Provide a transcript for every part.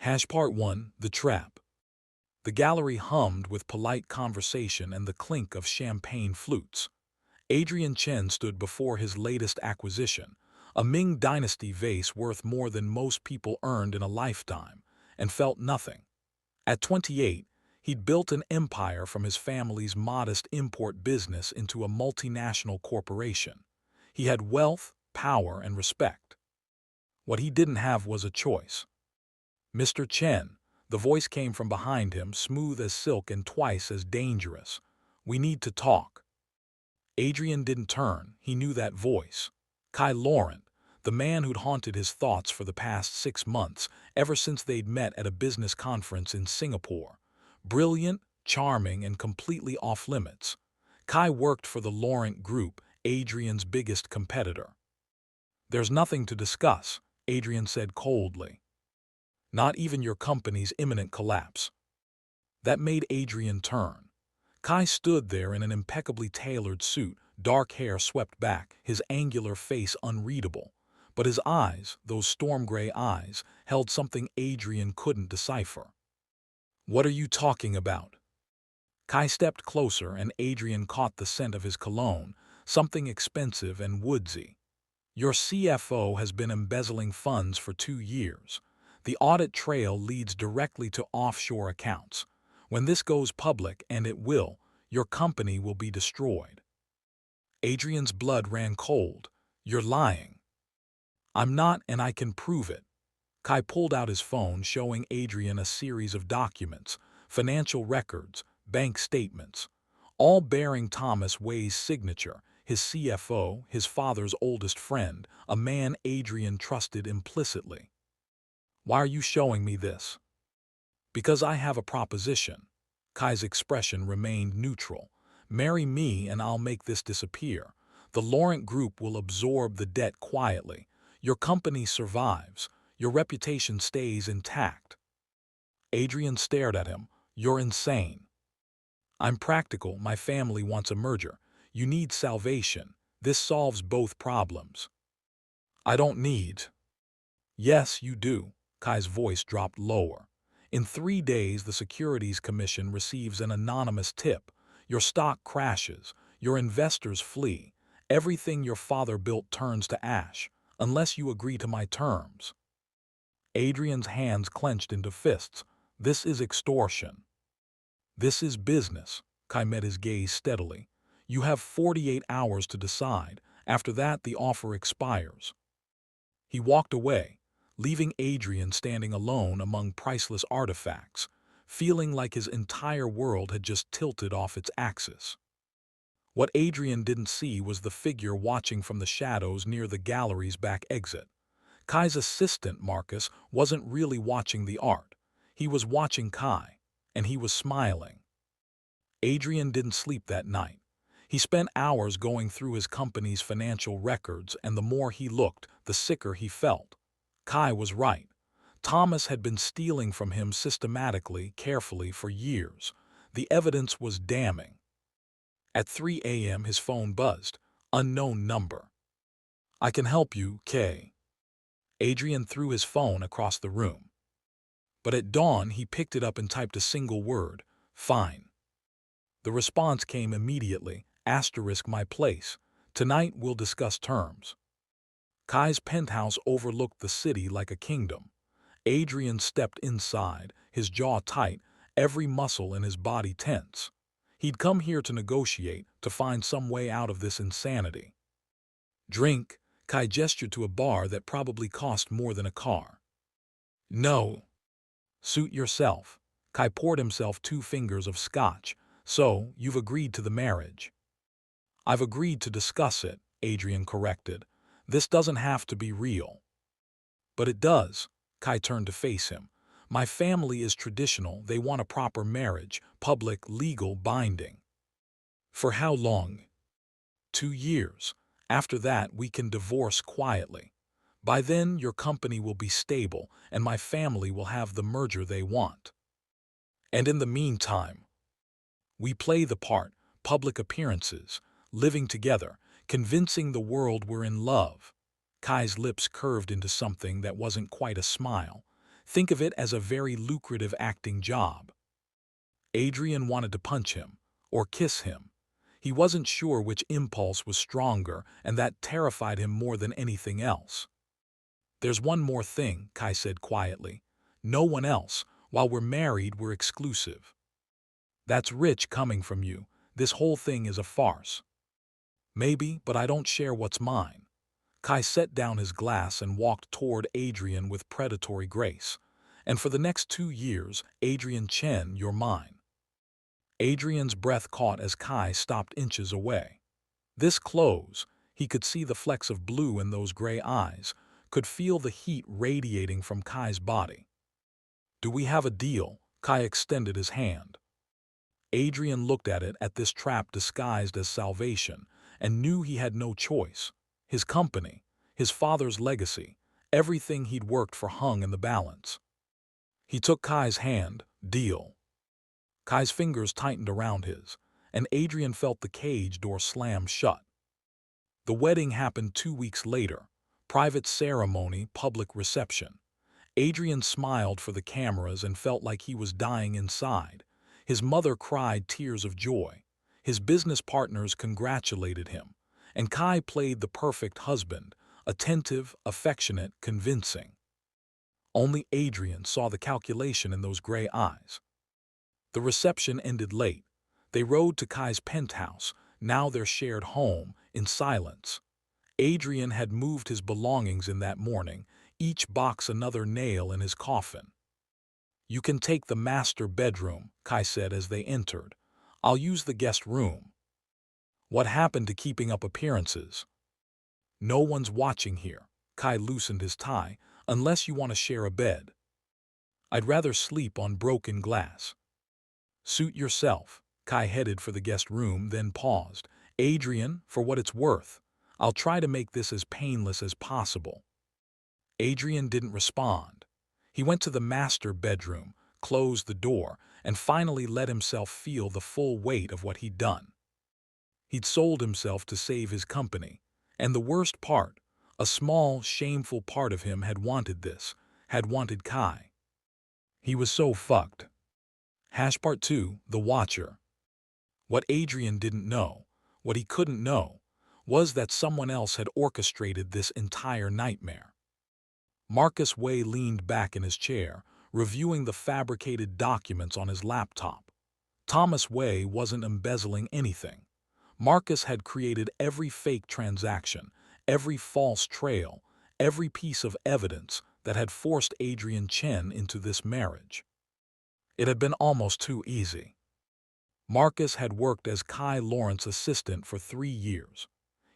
Part 1, The Trap. The gallery hummed with polite conversation and the clink of champagne flutes. Adrian Chen stood before his latest acquisition, a Ming Dynasty vase worth more than most people earned in a lifetime, and felt nothing. At 28, he'd built an empire from his family's modest import business into a multinational corporation. He had wealth, power, and respect. What he didn't have was a choice. "Mr. Chen," the voice came from behind him, smooth as silk and twice as dangerous. "We need to talk." Adrian didn't turn. He knew that voice. Laurent, the man who'd haunted his thoughts for the past 6 months, ever since they'd met at a business conference in Singapore. Brilliant, charming, and completely off-limits. Kai worked for the Laurent Group, Adrian's biggest competitor. "There's nothing to discuss," Adrian said coldly. "Not even your company's imminent collapse." That made Adrian turn. Kai stood there in an impeccably tailored suit, dark hair swept back, his angular face unreadable. But his eyes, those storm-gray eyes, held something Adrian couldn't decipher. "What are you talking about?" Kai stepped closer and Adrian caught the scent of his cologne, something expensive and woodsy. "Your CFO has been embezzling funds for 2 years. The audit trail leads directly to offshore accounts. When this goes public, and it will, your company will be destroyed." Adrian's blood ran cold. "You're lying." "I'm not, and I can prove it." Kai pulled out his phone, showing Adrian a series of documents, financial records, bank statements, all bearing Thomas Wei's signature, his CFO, his father's oldest friend, a man Adrian trusted implicitly. "Why are you showing me this?" "Because I have a proposition." Kai's expression remained neutral. "Marry me and I'll make this disappear. The Laurent Group will absorb the debt quietly. Your company survives. Your reputation stays intact." Adrian stared at him. "You're insane." "I'm practical. My family wants a merger. You need salvation. This solves both problems." "I don't need." "Yes, you do." Kai's voice dropped lower. "In 3 days, the Securities Commission receives an anonymous tip. Your stock crashes. Your investors flee. Everything your father built turns to ash, unless you agree to my terms." Adrian's hands clenched into fists. "This is extortion." "This is business." Kai met his gaze steadily. "You have 48 hours to decide. After that, the offer expires." He walked away, leaving Adrian standing alone among priceless artifacts, feeling like his entire world had just tilted off its axis. What Adrian didn't see was the figure watching from the shadows near the gallery's back exit. Kai's assistant, Marcus, wasn't really watching the art. He was watching Kai, and he was smiling. Adrian didn't sleep that night. He spent hours going through his company's financial records, and the more he looked, the sicker he felt. Kai was right. Thomas had been stealing from him systematically, carefully, for years. The evidence was damning. At 3 a.m. his phone buzzed. Unknown number. "I can help you, Kay." Adrian threw his phone across the room. But at dawn he picked it up and typed a single word: "Fine." The response came immediately: "My place. Tonight we'll discuss terms." Kai's penthouse overlooked the city like a kingdom. Adrian stepped inside, his jaw tight, every muscle in his body tense. He'd come here to negotiate, to find some way out of this insanity. "Drink." Kai gestured to a bar that probably cost more than a car. "No." "Suit yourself." Kai poured himself 2 fingers of scotch. "So, you've agreed to the marriage." "I've agreed to discuss it," Adrian corrected. "This doesn't have to be real." "But it does." Kai turned to face him. "My family is traditional. They want a proper marriage, public, legal, binding." "For how long?" 2 years. After that, we can divorce quietly. By then, your company will be stable, and my family will have the merger they want. And in the meantime, we play the part, public appearances, living together, convincing the world we're in love." Kai's lips curved into something that wasn't quite a smile. Think of it as a very lucrative acting job. Adrian wanted to punch him, or kiss him. He wasn't sure which impulse was stronger, and that terrified him more than anything else. "There's one more thing," Kai said quietly. "No one else. While we're married, we're exclusive. That's rich coming from you. This whole thing is a farce." "Maybe, but I don't share what's mine." Kai set down his glass and walked toward Adrian with predatory grace. "And for the next 2 years, Adrian Chen, you're mine." Adrian's breath caught as Kai stopped inches away. This close, he could see the flecks of blue in those gray eyes, could feel the heat radiating from Kai's body. "Do we have a deal?" Kai extended his hand. Adrian looked at this trap disguised as salvation, and knew he had no choice. His company, his father's legacy, everything he'd worked for hung in the balance. He took Kai's hand. "Deal." Kai's fingers tightened around his, and Adrian felt the cage door slam shut. The wedding happened 2 weeks later. Private ceremony, public reception. Adrian smiled for the cameras and felt like he was dying inside. His mother cried tears of joy. His business partners congratulated him. And Kai played the perfect husband, attentive, affectionate, convincing. Only Adrian saw the calculation in those gray eyes. The reception ended late. They rode to Kai's penthouse, now their shared home, in silence. Adrian had moved his belongings in that morning, each box another nail in his coffin. "You can take the master bedroom," Kai said as they entered. "I'll use the guest room." "What happened to keeping up appearances?" "No one's watching here." Kai loosened his tie. "Unless you want to share a bed." "I'd rather sleep on broken glass." "Suit yourself." Kai headed for the guest room, then paused. "Adrian, for what it's worth, I'll try to make this as painless as possible." Adrian didn't respond. He went to the master bedroom, closed the door, and finally let himself feel the full weight of what he'd done. He'd sold himself to save his company. And the worst part, a small, shameful part of him had wanted this, had wanted Kai. He was so fucked. Part 2, The Watcher. What Adrian didn't know, what he couldn't know, was that someone else had orchestrated this entire nightmare. Marcus Way leaned back in his chair, reviewing the fabricated documents on his laptop. Thomas Way wasn't embezzling anything. Marcus had created every fake transaction, every false trail, every piece of evidence that had forced Adrian Chen into this marriage. It had been almost too easy. Marcus had worked as Laurent's assistant for 3 years.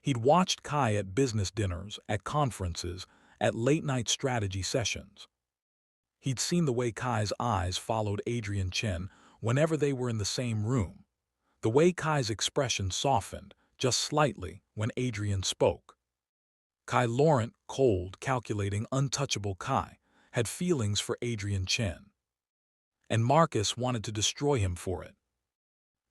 He'd watched Kai at business dinners, at conferences, at late-night strategy sessions. He'd seen the way Kai's eyes followed Adrian Chen whenever they were in the same room, the way Kai's expression softened, just slightly, when Adrian spoke. Laurent, cold, calculating, untouchable Kai, had feelings for Adrian Chen. And Marcus wanted to destroy him for it.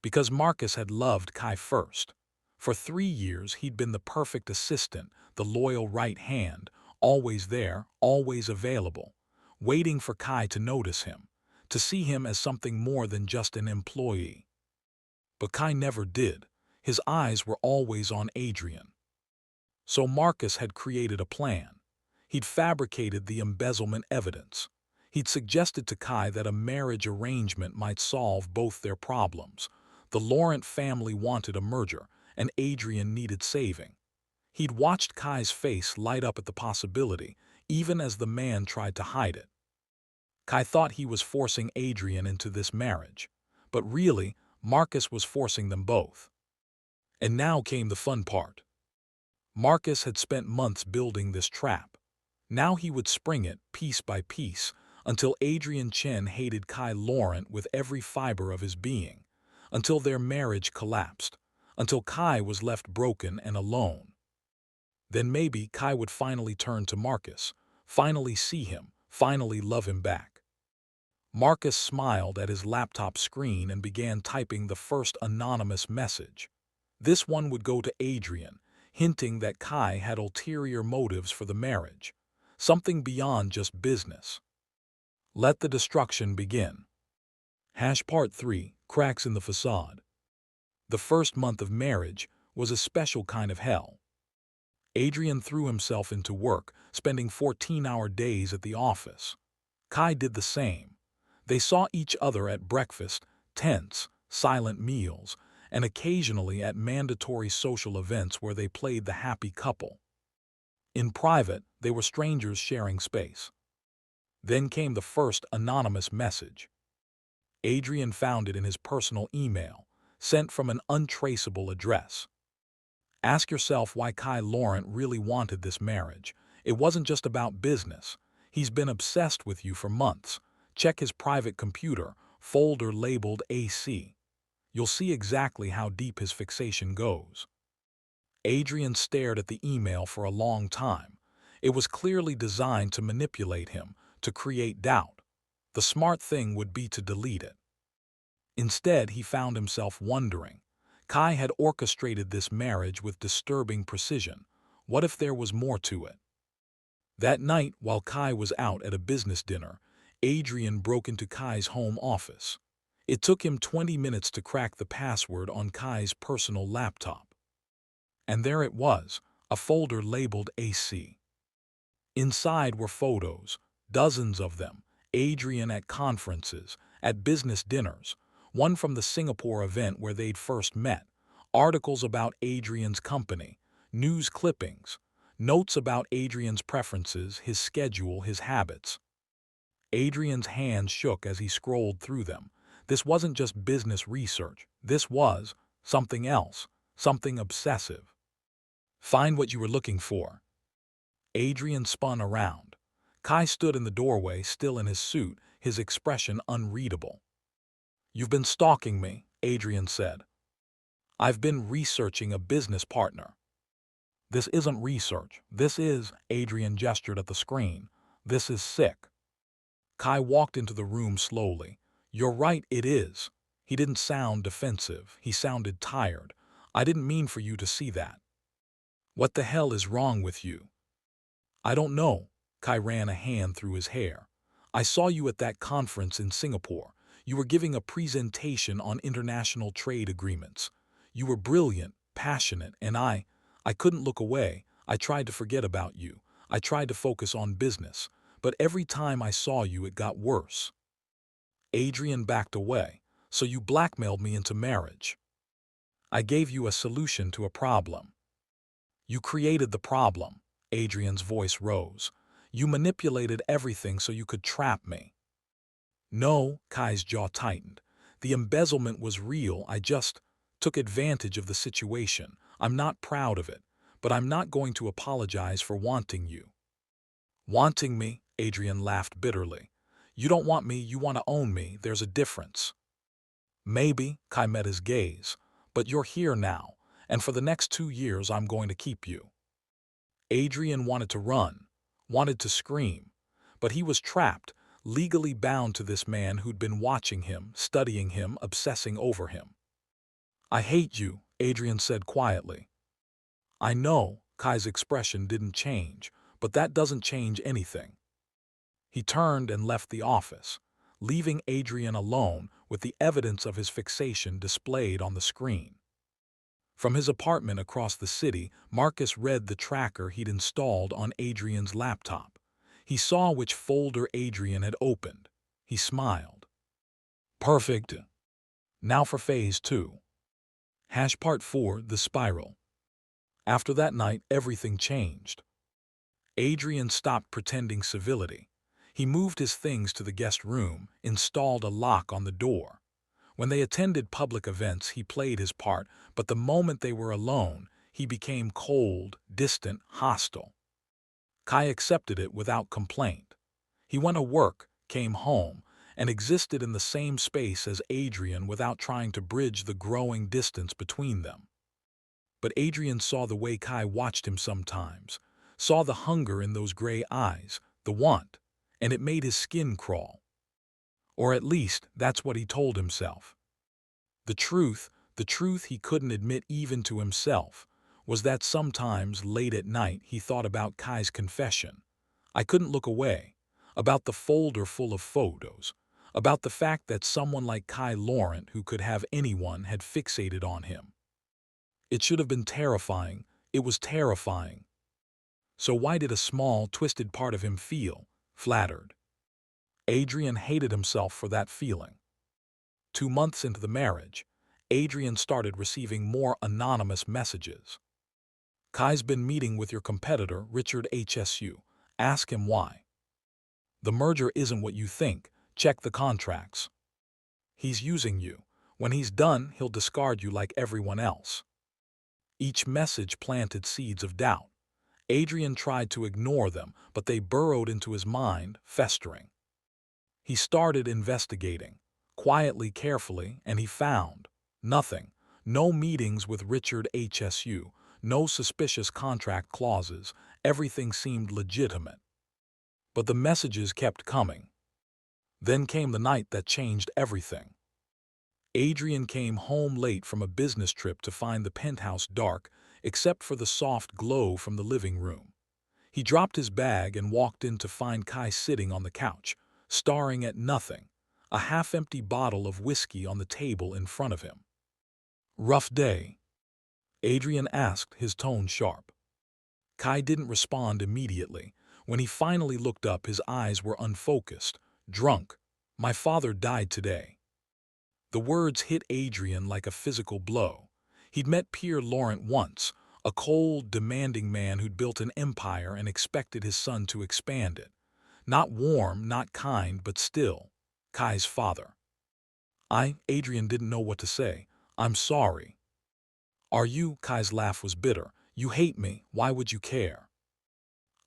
Because Marcus had loved Kai first. For 3 years he'd been the perfect assistant, the loyal right hand, always there, always available, waiting for Kai to notice him, to see him as something more than just an employee. But Kai never did. His eyes were always on Adrian. So Marcus had created a plan. He'd fabricated the embezzlement evidence. He'd suggested to Kai that a marriage arrangement might solve both their problems. The Laurent family wanted a merger, and Adrian needed saving. He'd watched Kai's face light up at the possibility, even as the man tried to hide it. Kai thought he was forcing Adrian into this marriage, but really, Marcus was forcing them both. And now came the fun part. Marcus had spent months building this trap. Now he would spring it, piece by piece, until Adrian Chen hated Laurent with every fiber of his being, until their marriage collapsed, until Kai was left broken and alone. Then maybe Kai would finally turn to Marcus, finally see him, finally love him back. Marcus smiled at his laptop screen and began typing the first anonymous message. This one would go to Adrian, hinting that Kai had ulterior motives for the marriage, something beyond just business. Let the destruction begin. Part 3, Cracks in the Facade. The first month of marriage was a special kind of hell. Adrian threw himself into work, spending 14-hour days at the office. Kai did the same. They saw each other at breakfast, tense, silent meals, and occasionally at mandatory social events where they played the happy couple. In private, they were strangers sharing space. Then came the first anonymous message. Adrian found it in his personal email, sent from an untraceable address. Ask yourself why Laurent really wanted this marriage. It wasn't just about business. He's been obsessed with you for months. Check his private computer, folder labeled AC. You'll see exactly how deep his fixation goes. Adrian stared at the email for a long time. It was clearly designed to manipulate him, to create doubt. The smart thing would be to delete it. Instead, he found himself wondering. Kai had orchestrated this marriage with disturbing precision. What if there was more to it? That night, while Kai was out at a business dinner, Adrian broke into Kai's home office. It took him 20 minutes to crack the password on Kai's personal laptop. And there it was, a folder labeled AC. Inside were photos, dozens of them, Adrian at conferences, at business dinners, one from the Singapore event where they'd first met, articles about Adrian's company, news clippings, notes about Adrian's preferences, his schedule, his habits. Adrian's hands shook as he scrolled through them. This wasn't just business research. This was something else, something obsessive. Find what you were looking for. Adrian spun around. Kai stood in the doorway, still in his suit, his expression unreadable. You've been stalking me, Adrian said. I've been researching a business partner. This isn't research. This is, Adrian gestured at the screen. This is sick. Kai walked into the room slowly. You're right, it is. He didn't sound defensive. He sounded tired. I didn't mean for you to see that. What the hell is wrong with you? I don't know. Kai ran a hand through his hair. I saw you at that conference in Singapore. You were giving a presentation on international trade agreements. You were brilliant, passionate, and I couldn't look away. I tried to forget about you. I tried to focus on business. But every time I saw you, it got worse. Adrian backed away. So you blackmailed me into marriage. I gave you a solution to a problem. You created the problem. Adrian's voice rose. You manipulated everything so you could trap me. No, Kai's jaw tightened. The embezzlement was real. I just took advantage of the situation. I'm not proud of it, but I'm not going to apologize for wanting you. Wanting me? Adrian laughed bitterly. You don't want me, you want to own me. There's a difference. Maybe, Kai met his gaze, but you're here now, and for the next 2 years I'm going to keep you. Adrian wanted to run, wanted to scream, but he was trapped, legally bound to this man who'd been watching him, studying him, obsessing over him. I hate you, Adrian said quietly. I know, Kai's expression didn't change, but that doesn't change anything. He turned and left the office, leaving Adrian alone with the evidence of his fixation displayed on the screen. From his apartment across the city, Marcus read the tracker he'd installed on Adrian's laptop. He saw which folder Adrian had opened. He smiled. Perfect. Now for phase 2. Part 4, The Spiral. After that night, everything changed. Adrian stopped pretending civility. He moved his things to the guest room, installed a lock on the door. When they attended public events, he played his part, but the moment they were alone, he became cold, distant, hostile. Kai accepted it without complaint. He went to work, came home, and existed in the same space as Adrian without trying to bridge the growing distance between them. But Adrian saw the way Kai watched him sometimes, saw the hunger in those gray eyes, the want, and it made his skin crawl. Or at least, that's what he told himself. The truth he couldn't admit even to himself, was that sometimes late at night he thought about Kai's confession. I couldn't look away. about the folder full of photos, about the fact that someone like Laurent who could have anyone had fixated on him. It should have been terrifying. It was terrifying. So why did a small, twisted part of him feel flattered? Adrian hated himself for that feeling. 2 months into the marriage, Adrian started receiving more anonymous messages. Kai's been meeting with your competitor, Richard HSU. Ask him why. The merger isn't what you think. Check the contracts. He's using you. When he's done, he'll discard you like everyone else. Each message planted seeds of doubt. Adrian tried to ignore them, but they burrowed into his mind, festering. He started investigating, quietly, carefully, and he found nothing. No meetings with Richard HSU, no suspicious contract clauses. Everything seemed legitimate. But the messages kept coming. Then came the night that changed everything. Adrian came home late from a business trip to find the penthouse dark, except for the soft glow from the living room. He dropped his bag and walked in to find Kai sitting on the couch, staring at nothing, a half-empty bottle of whiskey on the table in front of him. "Rough day?" Adrian asked, his tone sharp. Kai didn't respond immediately. When he finally looked up, his eyes were unfocused. "Drunk. My father died today." The words hit Adrian like a physical blow. He'd met Laurent once, a cold, demanding man who'd built an empire and expected his son to expand it. Not warm, not kind, but still, Kai's father. Adrian didn't know what to say. "I'm sorry." "Are you?" Kai's laugh was bitter. "You hate me. Why would you care?"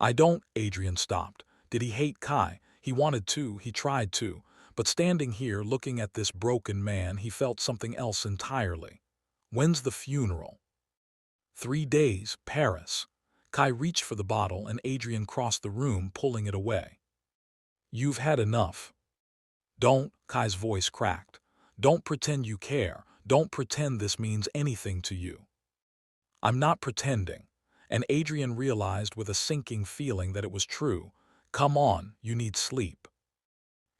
"I don't." Adrian stopped. Did he hate Kai? He wanted to, he tried to. But standing here, looking at this broken man, he felt something else entirely. "When's the funeral?" 3 days, Paris. Kai reached for the bottle and Adrian crossed the room, pulling it away. "You've had enough." "Don't," Kai's voice cracked. "Don't pretend you care. Don't pretend this means anything to you." "I'm not pretending." And Adrian realized with a sinking feeling that it was true. "Come on, you need sleep."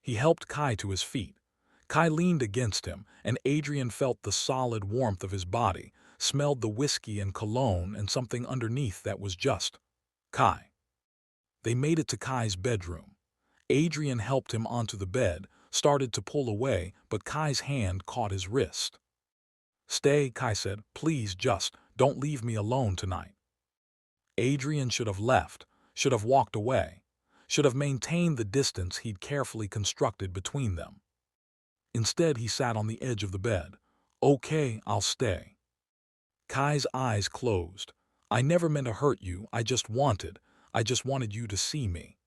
He helped Kai to his feet. Kai leaned against him, and Adrian felt the solid warmth of his body, smelled the whiskey and cologne and something underneath that was just Kai. They made it to Kai's bedroom. Adrian helped him onto the bed, started to pull away, but Kai's hand caught his wrist. "Stay," Kai said. "Please, just don't leave me alone tonight." Adrian should have left, should have walked away, should have maintained the distance he'd carefully constructed between them. Instead, he sat on the edge of the bed. "Okay, I'll stay." Kai's eyes closed. "I never meant to hurt you. I just wanted you to see me."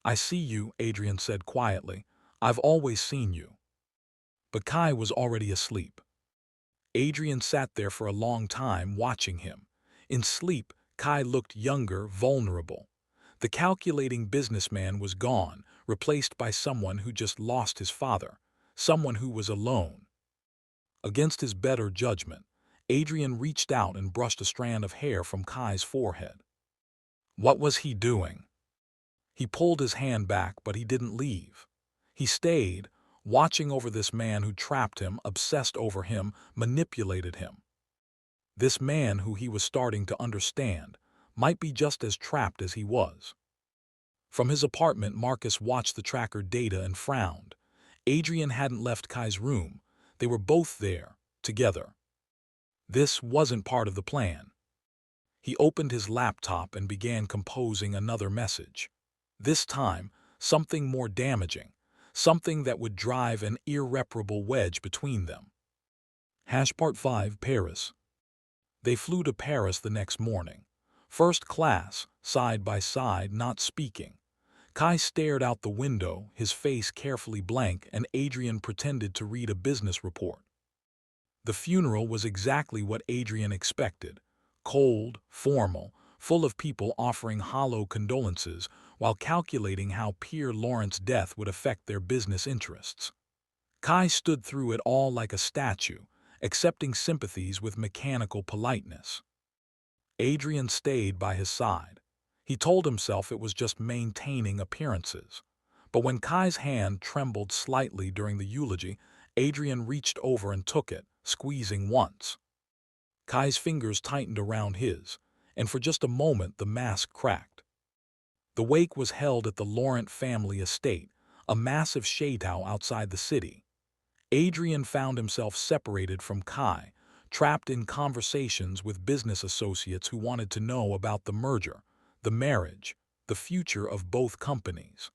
"I see you," Adrian said quietly. "I've always seen you." But Kai was already asleep. Adrian sat there for a long time, watching him. In sleep, Kai looked younger, vulnerable. The calculating businessman was gone, replaced by someone who just lost his father, someone who was alone. Against his better judgment, Adrian reached out and brushed a strand of hair from Kai's forehead. What was he doing? He pulled his hand back, but he didn't leave. He stayed, watching over this man who trapped him, obsessed over him, manipulated him. This man who he was starting to understand might be just as trapped as he was. From his apartment, Marcus watched the tracker data and frowned. Adrian hadn't left Kai's room. They were both there, together. This wasn't part of the plan. He opened his laptop and began composing another message. This time, something more damaging, something that would drive an irreparable wedge between them. Part 5, Paris. They flew to Paris the next morning. First class, side by side, not speaking. Kai stared out the window, his face carefully blank, and Adrian pretended to read a business report. The funeral was exactly what Adrian expected. Cold, formal, full of people offering hollow condolences while calculating how Laurent's death would affect their business interests. Kai stood through it all like a statue, accepting sympathies with mechanical politeness. Adrian stayed by his side. He told himself it was just maintaining appearances. But when Kai's hand trembled slightly during the eulogy, Adrian reached over and took it, squeezing once. Kai's fingers tightened around his, and for just a moment the mask cracked. The wake was held at the Laurent family estate, a massive chateau outside the city. Adrian found himself separated from Kai, trapped in conversations with business associates who wanted to know about the merger, the marriage, the future of both companies.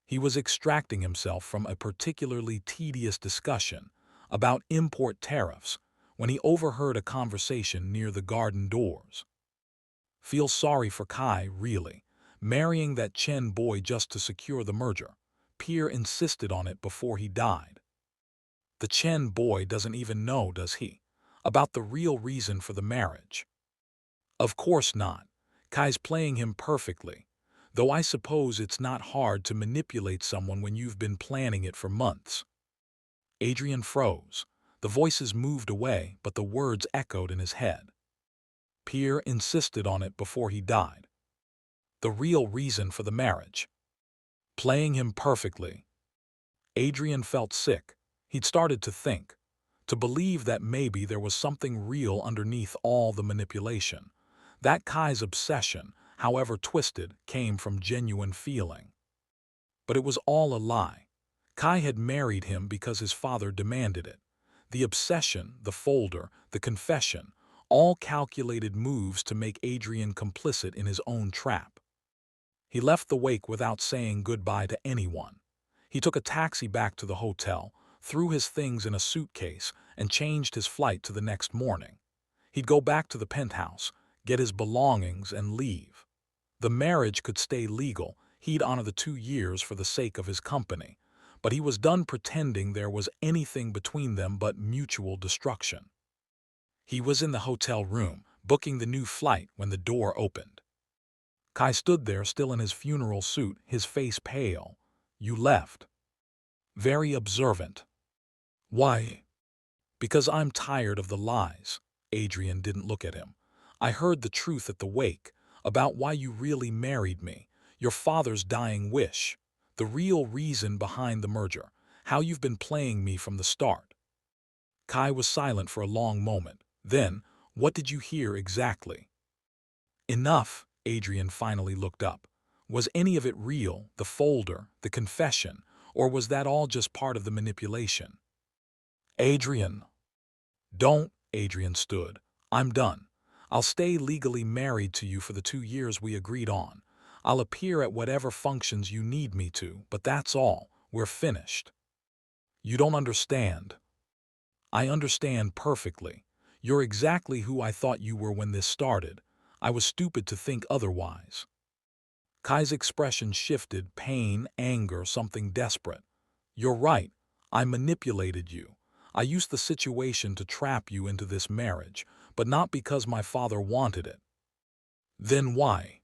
He was extracting himself from a particularly tedious discussion about import tariffs when he overheard a conversation near the garden doors. Feel sorry for Kai, really. Marrying that Chen boy just to secure the merger. Pierre insisted on it before he died. The Chen boy doesn't even know, does he, about the real reason for the marriage? Of course not. Kai's playing him perfectly, though I suppose it's not hard to manipulate someone when you've been planning it for months. Adrian froze. The voices moved away, but the words echoed in his head. Pierre insisted on it before he died. The real reason for the marriage. Playing him perfectly. Adrian felt sick. He'd started to think, to believe that maybe there was something real underneath all the manipulation. That Kai's obsession, however twisted, came from genuine feeling. But it was all a lie. Kai had married him because his father demanded it. The obsession, the folder, the confession, all calculated moves to make Adrian complicit in his own trap. He left the wake without saying goodbye to anyone. He took a taxi back to the hotel, threw his things in a suitcase, and changed his flight to the next morning. He'd go back to the penthouse, get his belongings, and leave. The marriage could stay legal. He'd honor the 2 years for the sake of his company. But he was done pretending there was anything between them but mutual destruction. He was in the hotel room, booking the new flight when the door opened. Kai stood there still in his funeral suit, his face pale. "You left." Very observant. "Why?" "Because I'm tired of the lies." Adrian didn't look at him. "I heard the truth at the wake, about why you really married me, your father's dying wish, the real reason behind the merger, how you've been playing me from the start." Kai was silent for a long moment. Then, "What did you hear exactly?" "Enough." Adrian finally looked up. "Was any of it real, the folder, the confession, or was that all just part of the manipulation?" "Adrian." "Don't." Adrian stood. "I'm done. I'll stay legally married to you for the 2 years we agreed on. I'll appear at whatever functions you need me to, but that's all. We're finished." "You don't understand." "I understand perfectly. You're exactly who I thought you were when this started. I was stupid to think otherwise." Kai's expression shifted, pain, anger, something desperate. "You're right. I manipulated you. I used the situation to trap you into this marriage, but not because my father wanted it." "Then why?"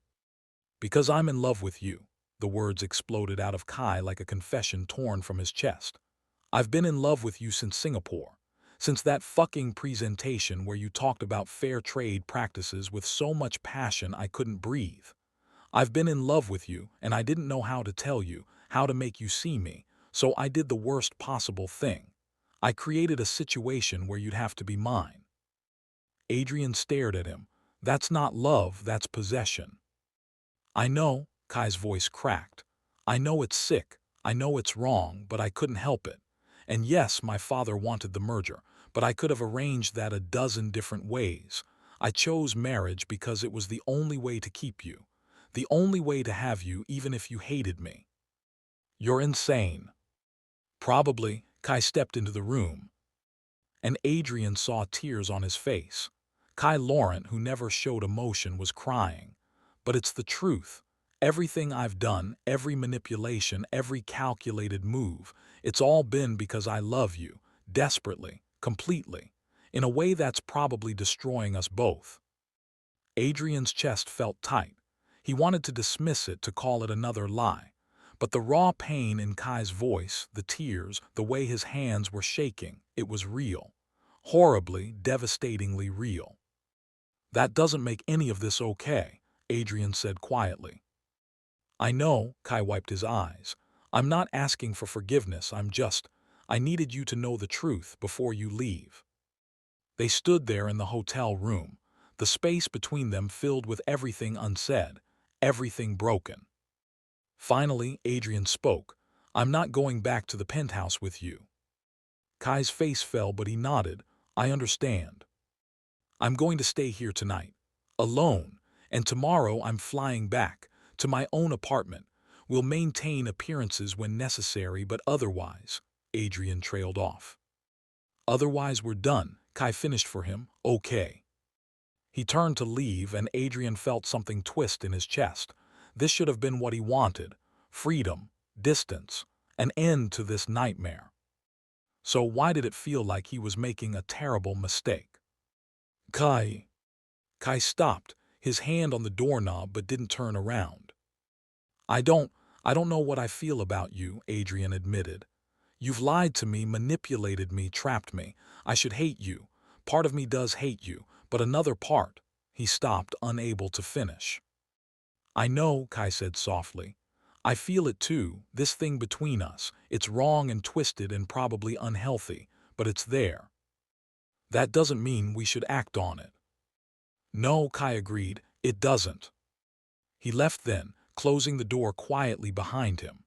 "Because I'm in love with you." The words exploded out of Kai like a confession torn from his chest. "I've been in love with you since Singapore. Since that fucking presentation where you talked about fair trade practices with so much passion I couldn't breathe. I've been in love with you, and I didn't know how to tell you, how to make you see me, so I did the worst possible thing. I created a situation where you'd have to be mine." Adrian stared at him. "That's not love, that's possession." "I know." Kai's voice cracked. "I know it's sick. I know it's wrong, but I couldn't help it. And yes, my father wanted the merger, but I could have arranged that a dozen different ways. I chose marriage because it was the only way to keep you. The only way to have you even if you hated me." "You're insane." "Probably." Kai stepped into the room, and Adrian saw tears on his face. Kai Laurent, who never showed emotion, was crying. "But it's the truth. Everything I've done, every manipulation, every calculated move, it's all been because I love you, desperately, completely, in a way that's probably destroying us both." Adrian's chest felt tight. He wanted to dismiss it, to call it another lie. But the raw pain in Kai's voice, the tears, the way his hands were shaking, it was real. Horribly, devastatingly real. "That doesn't make any of this okay," Adrian said quietly. "I know." Kai wiped his eyes. I'm not asking for forgiveness, I needed you to know the truth before you leave." They stood there in the hotel room, the space between them filled with everything unsaid, everything broken. Finally, Adrian spoke. "I'm not going back to the penthouse with you." Kai's face fell, but he nodded. "I understand. I'm going to stay here tonight, alone, and tomorrow I'm flying back to my own apartment. We'll maintain appearances when necessary, but otherwise," Adrian trailed off. "Otherwise we're done," Kai finished for him. "Okay." He turned to leave, and Adrian felt something twist in his chest. This should have been what he wanted: freedom, distance, an end to this nightmare. So why did it feel like he was making a terrible mistake? Kai. Kai stopped, his hand on the doorknob, but didn't turn around. I don't know what I feel about you," Adrian admitted. "You've lied to me, manipulated me, trapped me. I should hate you. Part of me does hate you, but another part—" He stopped, unable to finish. "I know," Kai said softly. "I feel it too, this thing between us. It's wrong and twisted and probably unhealthy, but it's there. That doesn't mean we should act on it." "No," Kai agreed, "it doesn't." He left then, closing the door quietly behind him.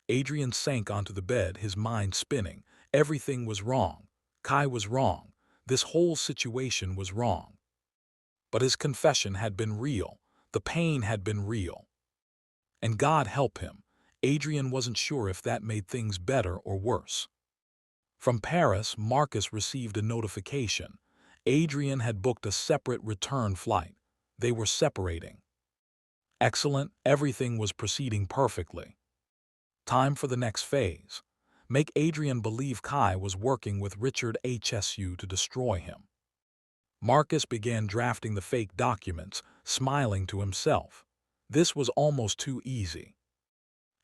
Adrian sank onto the bed, his mind spinning. Everything was wrong. Kai was wrong. This whole situation was wrong. But his confession had been real. The pain had been real. And God help him, Adrian wasn't sure if that made things better or worse. From Paris, Marcus received a notification. Adrian had booked a separate return flight. They were separating. Excellent, everything was proceeding perfectly. Time for the next phase. Make Adrian believe Kai was working with Richard HSU to destroy him. Marcus began drafting the fake documents, smiling to himself. This was almost too easy.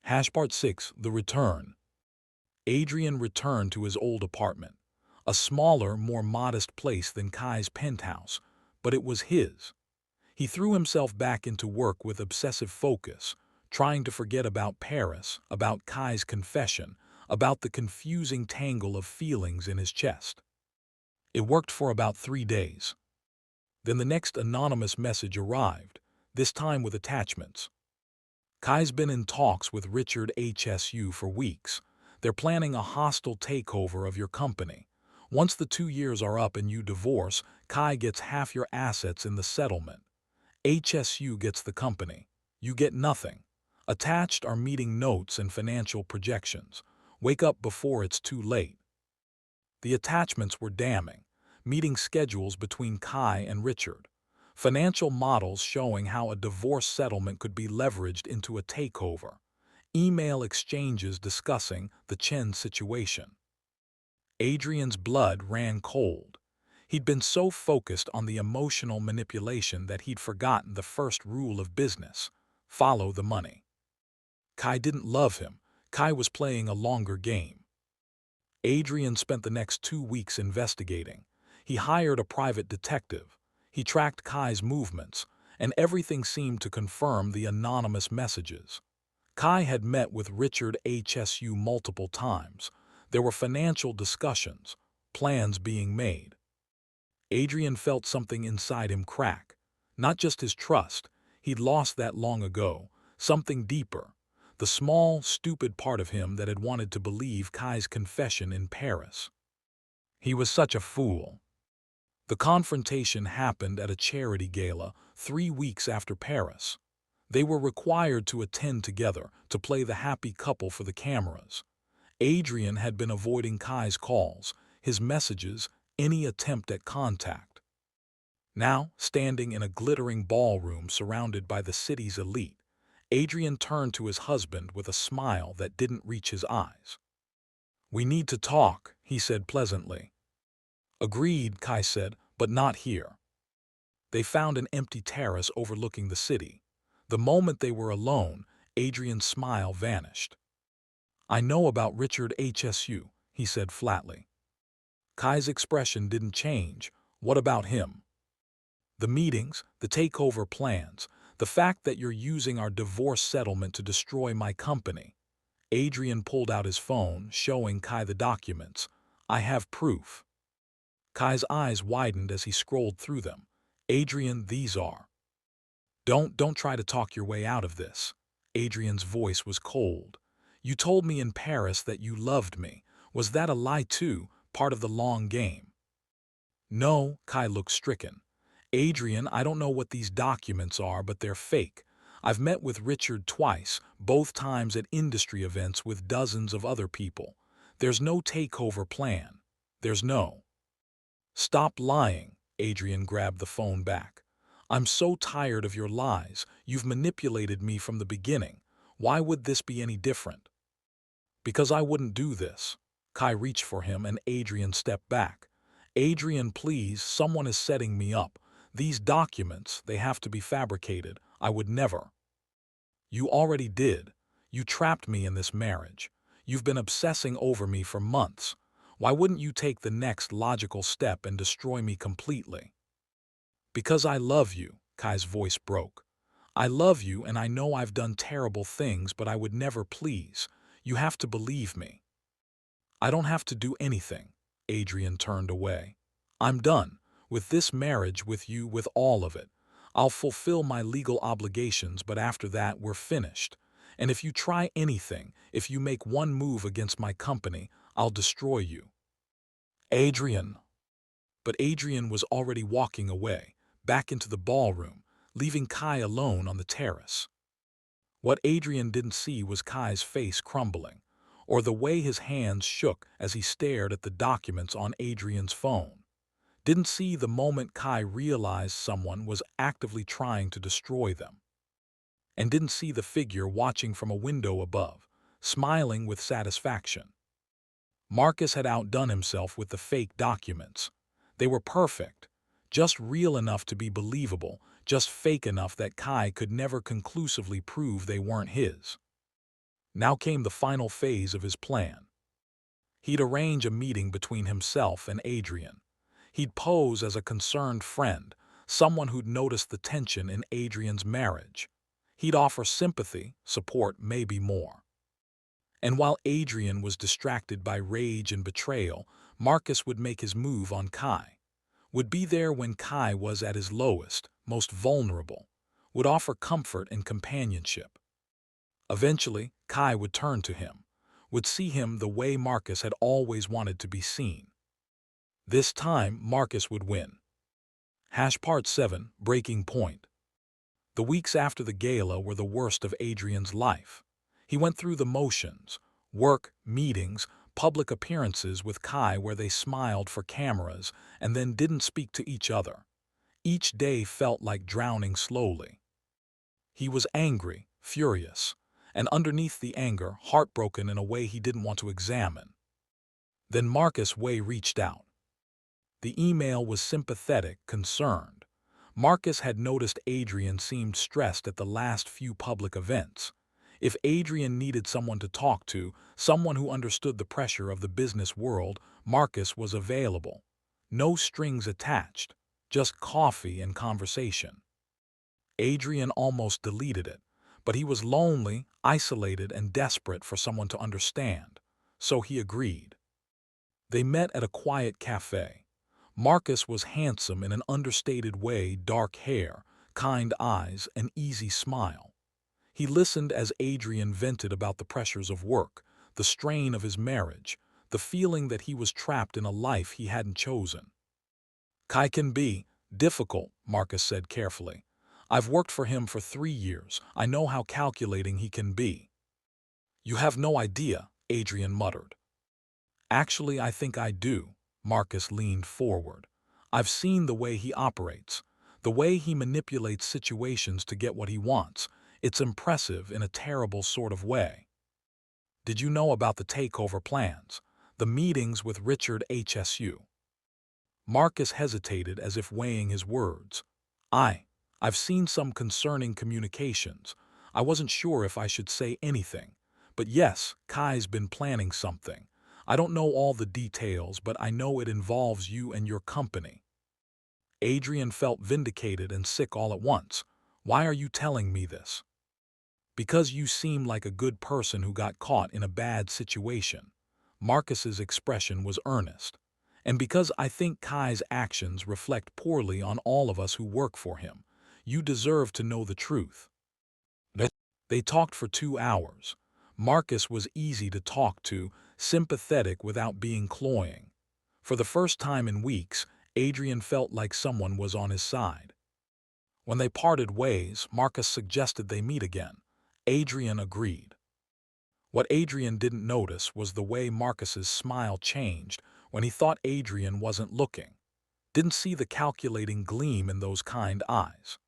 Part 6, The Return. Adrian returned to his old apartment. A smaller, more modest place than Kai's penthouse, but it was his. He threw himself back into work with obsessive focus, trying to forget about Paris, about Kai's confession, about the confusing tangle of feelings in his chest. It worked for about 3 days. Then the next anonymous message arrived, this time with attachments. "Kai's been in talks with Richard HSU for weeks. They're planning a hostile takeover of your company. Once the 2 years are up and you divorce, Kai gets half your assets in the settlement. HSU gets the company. You get nothing. Attached are meeting notes and financial projections. Wake up before it's too late." The attachments were damning. Meeting schedules between Kai and Richard. Financial models showing how a divorce settlement could be leveraged into a takeover. Email exchanges discussing the Chen situation. Adrian's blood ran cold. He'd been so focused on the emotional manipulation that he'd forgotten the first rule of business: follow the money. Kai didn't love him. Kai was playing a longer game. Adrian spent the next 2 weeks investigating. He hired a private detective. He tracked Kai's movements, and everything seemed to confirm the anonymous messages. Kai had met with Richard HSU multiple times. There were financial discussions, plans being made. Adrian felt something inside him crack. Not just his trust, he'd lost that long ago, something deeper. The small, stupid part of him that had wanted to believe Kai's confession in Paris. He was such a fool. The confrontation happened at a charity gala 3 weeks after Paris. They were required to attend together, to play the happy couple for the cameras. Adrian had been avoiding Kai's calls, his messages, any attempt at contact. Now, standing in a glittering ballroom surrounded by the city's elite, Adrian turned to his husband with a smile that didn't reach his eyes. "We need to talk," he said pleasantly. "Agreed," Kai said, "but not here." They found an empty terrace overlooking the city. The moment they were alone, Adrian's smile vanished. "I know about Richard HSU," he said flatly. Kai's expression didn't change. "What about him?" "The meetings, the takeover plans, the fact that you're using our divorce settlement to destroy my company." Adrian pulled out his phone, showing Kai the documents. I have proof. Kai's eyes widened as he scrolled through them. Adrian, these are. Don't try to talk your way out of this. Adrian's voice was cold. You told me in Paris that you loved me. Was that a lie too, part of the long game? No, Kai looked stricken. Adrian, I don't know what these documents are, but they're fake. I've met with Richard twice, both times at industry events with dozens of other people. There's no takeover plan. There's no. Stop lying, Adrian grabbed the phone back. I'm so tired of your lies. You've manipulated me from the beginning. Why would this be any different? Because I wouldn't do this. Kai reached for him and Adrian stepped back. Adrian, please, someone is setting me up. These documents, they have to be fabricated. I would never. You already did. You trapped me in this marriage. You've been obsessing over me for months. Why wouldn't you take the next logical step and destroy me completely? Because I love you, Kai's voice broke. I love you and I know I've done terrible things, but I would never, please. You have to believe me. I don't have to do anything. Adrian turned away. I'm done with this marriage, with you, with all of it. I'll fulfill my legal obligations, but after that we're finished. And if you try anything, if you make one move against my company, I'll destroy you. Adrian. But Adrian was already walking away, back into the ballroom, leaving Kai alone on the terrace. What Adrian didn't see was Kai's face crumbling, or the way his hands shook as he stared at the documents on Adrian's phone. Didn't see the moment Kai realized someone was actively trying to destroy them. And didn't see the figure watching from a window above, smiling with satisfaction. Marcus had outdone himself with the fake documents. They were perfect, just real enough to be believable, just fake enough that Kai could never conclusively prove they weren't his. Now came the final phase of his plan. He'd arrange a meeting between himself and Adrian. He'd pose as a concerned friend, someone who'd noticed the tension in Adrian's marriage. He'd offer sympathy, support, maybe more. And while Adrian was distracted by rage and betrayal, Marcus would make his move on Kai. Would be there when Kai was at his lowest, most vulnerable. Would offer comfort and companionship. Eventually, Kai would turn to him. Would see him the way Marcus had always wanted to be seen. This time, Marcus would win. Part 7, Breaking Point. The weeks after the gala were the worst of Adrian's life. He went through the motions, work, meetings, public appearances with Kai where they smiled for cameras and then didn't speak to each other. Each day felt like drowning slowly. He was angry, furious, and underneath the anger, heartbroken in a way he didn't want to examine. Then Marcus Way reached out. The email was sympathetic, concerned. Marcus had noticed Adrian seemed stressed at the last few public events. If Adrian needed someone to talk to, someone who understood the pressure of the business world, Marcus was available. No strings attached, just coffee and conversation. Adrian almost deleted it, but he was lonely, isolated, and desperate for someone to understand, so he agreed. They met at a quiet cafe. Marcus was handsome in an understated way, dark hair, kind eyes, an easy smile. He listened as Adrian vented about the pressures of work, the strain of his marriage, the feeling that he was trapped in a life he hadn't chosen. Kai can be difficult, Marcus said carefully. I've worked for him for 3 years. I know how calculating he can be. You have no idea, Adrian muttered. Actually, I think I do. Marcus leaned forward. I've seen the way he operates, the way he manipulates situations to get what he wants. It's impressive in a terrible sort of way. Did you know about the takeover plans, the meetings with Richard HSU? Marcus hesitated as if weighing his words. I've seen some concerning communications. I wasn't sure if I should say anything. But yes, Kai's been planning something. I don't know all the details, but I know it involves you and your company. Adrian felt vindicated and sick all at once. Why are you telling me this? Because you seem like a good person who got caught in a bad situation. Marcus's expression was earnest. And because I think Kai's actions reflect poorly on all of us who work for him, you deserve to know the truth. They talked for 2 hours. Marcus was easy to talk to, sympathetic without being cloying. For the first time in weeks, Adrian felt like someone was on his side. When they parted ways, Marcus suggested they meet again. Adrian agreed. What Adrian didn't notice was the way Marcus's smile changed when he thought Adrian wasn't looking. Didn't see the calculating gleam in those kind eyes.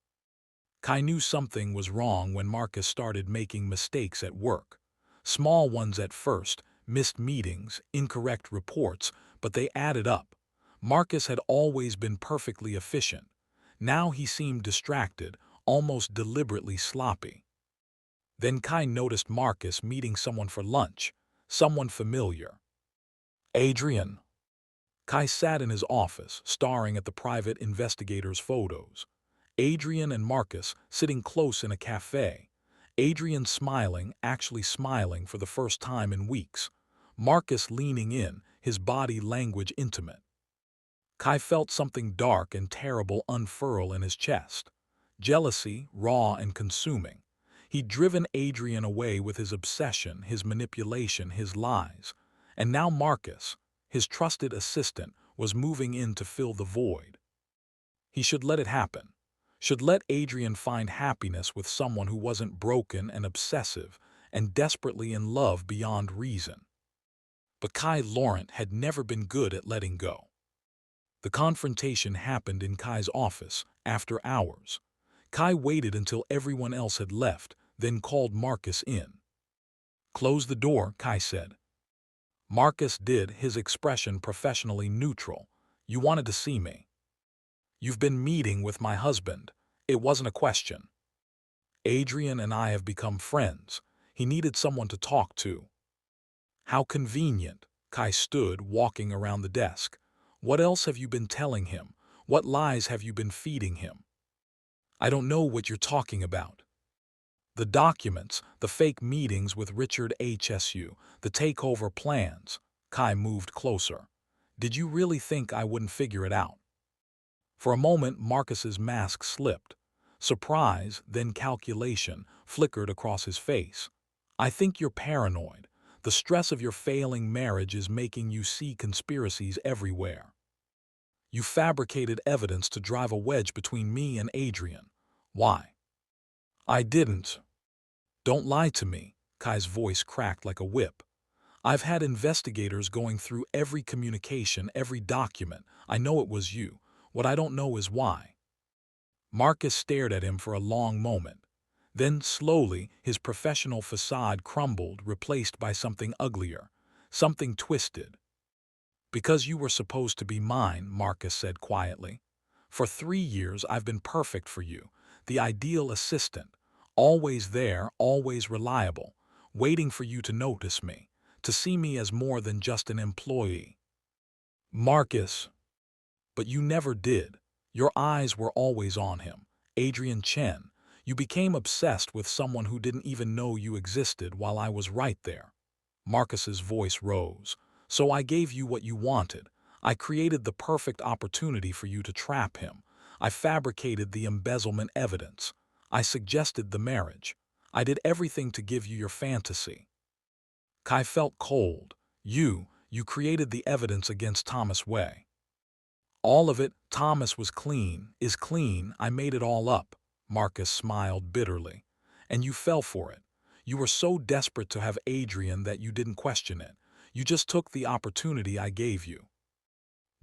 Kai knew something was wrong when Marcus started making mistakes at work. Small ones at first, missed meetings, incorrect reports, but they added up. Marcus had always been perfectly efficient. Now he seemed distracted, almost deliberately sloppy. Then Kai noticed Marcus meeting someone for lunch, someone familiar. Adrian. Kai sat in his office, staring at the private investigator's photos. Adrian and Marcus sitting close in a cafe. Adrian smiling, actually smiling for the first time in weeks. Marcus leaning in, his body language intimate. Kai felt something dark and terrible unfurl in his chest. Jealousy, raw and consuming. He'd driven Adrian away with his obsession, his manipulation, his lies. And now Marcus, his trusted assistant, was moving in to fill the void. He should let it happen. Should let Adrian find happiness with someone who wasn't broken and obsessive and desperately in love beyond reason. But Laurent had never been good at letting go. The confrontation happened in Kai's office, after hours. Kai waited until everyone else had left, then called Marcus in. "Close the door," Kai said. Marcus did, his expression professionally neutral. "You wanted to see me." "You've been meeting with my husband." It wasn't a question. "Adrian and I have become friends. He needed someone to talk to." "How convenient." Kai stood, walking around the desk. "What else have you been telling him? What lies have you been feeding him?" "I don't know what you're talking about." "The documents, the fake meetings with Richard HSU, the takeover plans." Kai moved closer. "Did you really think I wouldn't figure it out?" For a moment, Marcus's mask slipped. Surprise, then calculation, flickered across his face. "I think you're paranoid. The stress of your failing marriage is making you see conspiracies everywhere. You fabricated evidence to drive a wedge between me and Adrian. Why?" "I didn't." "Don't lie to me." Kai's voice cracked like a whip. "I've had investigators going through every communication, every document. I know it was you. What I don't know is why." Marcus stared at him for a long moment. Then, slowly, his professional facade crumbled, replaced by something uglier, something twisted. "Because you were supposed to be mine," Marcus said quietly. "For 3 years I've been perfect for you, the ideal assistant, always there, always reliable, waiting for you to notice me, to see me as more than just an employee." "Marcus." "But you never did. Your eyes were always on him. Adrian Chen. You became obsessed with someone who didn't even know you existed while I was right there." Marcus's voice rose. "So I gave you what you wanted. I created the perfect opportunity for you to trap him. I fabricated the embezzlement evidence. I suggested the marriage. I did everything to give you your fantasy." Kai felt cold. You created the evidence against Thomas Way." "All of it. Thomas was clean, is clean. I made it all up." Marcus smiled bitterly. "And you fell for it. You were so desperate to have Adrian that you didn't question it. You just took the opportunity I gave you."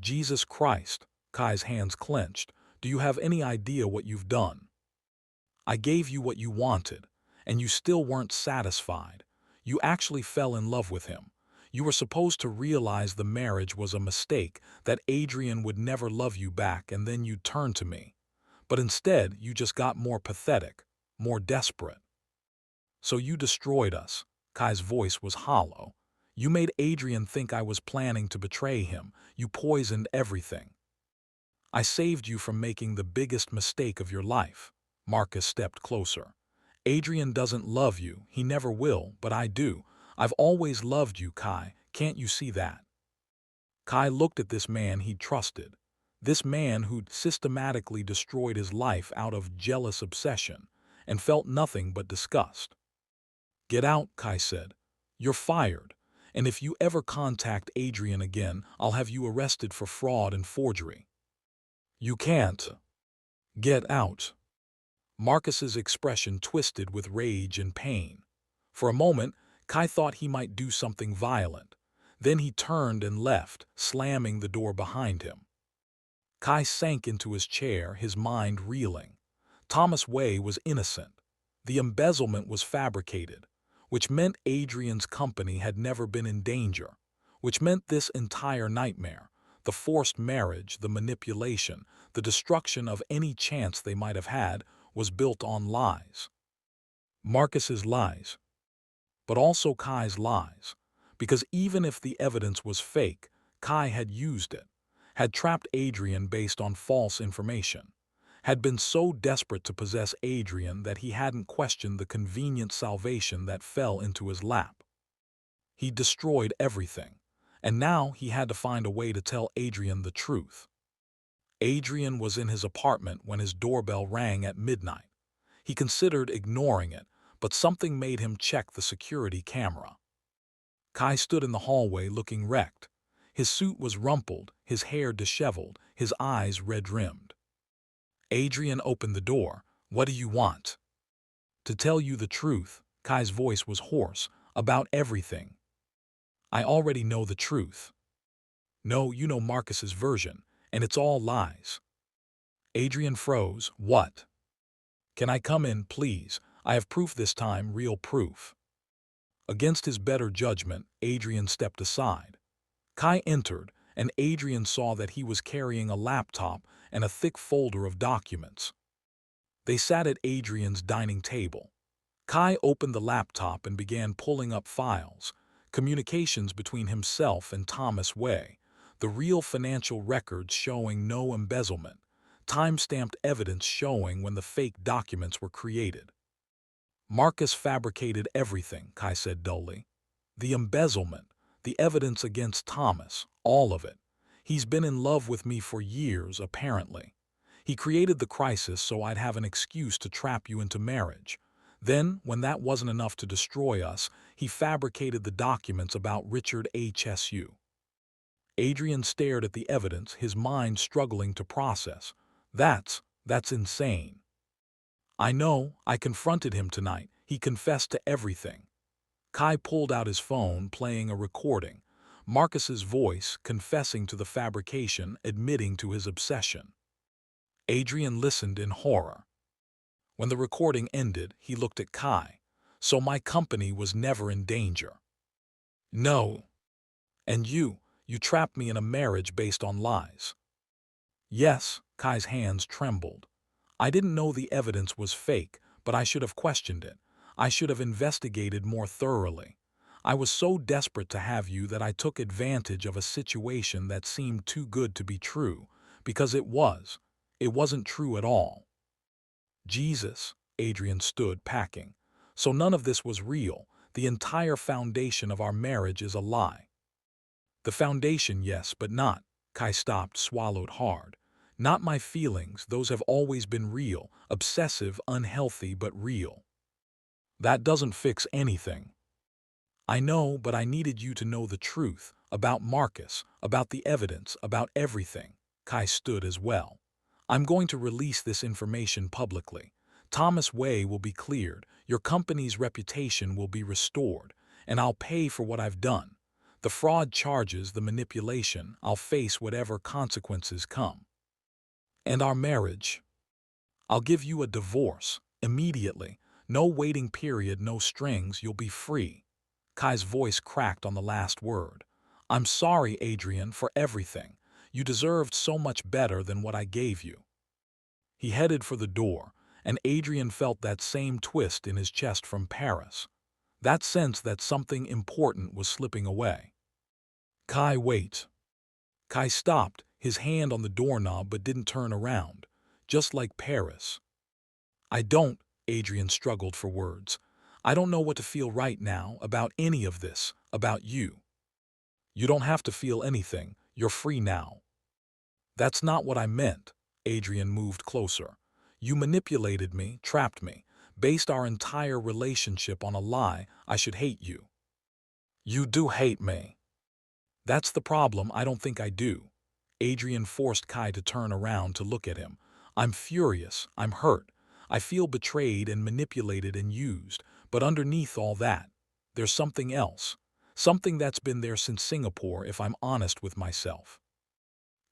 "Jesus Christ." Kai's hands clenched. "Do you have any idea what you've done? I gave you what you wanted, and you still weren't satisfied. You actually fell in love with him. You were supposed to realize the marriage was a mistake, that Adrian would never love you back, and then you'd turn to me. But instead, you just got more pathetic, more desperate. So you destroyed us." Kai's voice was hollow. "You made Adrian think I was planning to betray him. You poisoned everything. I saved you from making the biggest mistake of your life." Marcus stepped closer. Adrian doesn't love you, he never will, but I do. I've always loved you, Kai. Can't you see that? Kai looked at this man he'd trusted. This man who'd systematically destroyed his life out of jealous obsession, and felt nothing but disgust. Get out, Kai said. You're fired, and if you ever contact Adrian again, I'll have you arrested for fraud and forgery. You can't. Get out. Marcus's expression twisted with rage and pain. For a moment, Kai thought he might do something violent. Then he turned and left, slamming the door behind him. Kai sank into his chair, his mind reeling. Thomas Way was innocent. The embezzlement was fabricated, which meant Adrian's company had never been in danger, which meant this entire nightmare, the forced marriage, the manipulation, the destruction of any chance they might have had, was built on lies. Marcus's lies, but also Kai's lies, because even if the evidence was fake, Kai had used it, had trapped Adrian based on false information, had been so desperate to possess Adrian that he hadn't questioned the convenient salvation that fell into his lap. He destroyed everything, and now he had to find a way to tell Adrian the truth. Adrian was in his apartment when his doorbell rang at midnight. He considered ignoring it, but something made him check the security camera. Kai stood in the hallway looking wrecked. His suit was rumpled, his hair disheveled, his eyes red-rimmed. Adrian opened the door. What do you want? To tell you the truth, Kai's voice was hoarse, about everything. I already know the truth. No, you know Marcus's version, and it's all lies. Adrian froze. What? Can I come in, please? I have proof this time, real proof. Against his better judgment, Adrian stepped aside. Kai entered, and Adrian saw that he was carrying a laptop and a thick folder of documents. They sat at Adrian's dining table. Kai opened the laptop and began pulling up files, communications between himself and Thomas Way, the real financial records showing no embezzlement, time-stamped evidence showing when the fake documents were created. Marcus fabricated everything, Kai said dully. The embezzlement, the evidence against Thomas, all of it. He's been in love with me for years, apparently. He created the crisis so I'd have an excuse to trap you into marriage. Then, when that wasn't enough to destroy us, he fabricated the documents about Richard HSU. Adrian stared at the evidence, his mind struggling to process. That's insane. I know, I confronted him tonight. He confessed to everything. Kai pulled out his phone, playing a recording. Marcus's voice, confessing to the fabrication, admitting to his obsession. Adrian listened in horror. When the recording ended, he looked at Kai. So my company was never in danger. No. And you trapped me in a marriage based on lies. Yes, Kai's hands trembled. I didn't know the evidence was fake, but I should have questioned it. I should have investigated more thoroughly. I was so desperate to have you that I took advantage of a situation that seemed too good to be true, because it was. It wasn't true at all. Jesus, Adrian stood, packing. So none of this was real. The entire foundation of our marriage is a lie. The foundation, yes, but not. Kai stopped, swallowed hard. Not my feelings, those have always been real, obsessive, unhealthy, but real. That doesn't fix anything. I know, but I needed you to know the truth, about Marcus, about the evidence, about everything. Kai stood as well. I'm going to release this information publicly. Thomas Way will be cleared, your company's reputation will be restored, and I'll pay for what I've done. The fraud charges, the manipulation, I'll face whatever consequences come. And our marriage? I'll give you a divorce, immediately. No waiting period, no strings, you'll be free. Kai's voice cracked on the last word. I'm sorry, Adrian, for everything. You deserved so much better than what I gave you. He headed for the door, and Adrian felt that same twist in his chest from Paris. That sense that something important was slipping away. Kai, wait. Kai stopped, his hand on the doorknob, but didn't turn around, just like Paris. I don't, Adrian struggled for words. I don't know what to feel right now about any of this, about you. You don't have to feel anything. You're free now. That's not what I meant. Adrian moved closer. You manipulated me, trapped me, based our entire relationship on a lie. I should hate you. You do hate me. That's the problem. I don't think I do. Adrian forced Kai to turn around to look at him. I'm furious. I'm hurt. I feel betrayed and manipulated and used. But underneath all that, there's something else. Something that's been there since Singapore, if I'm honest with myself.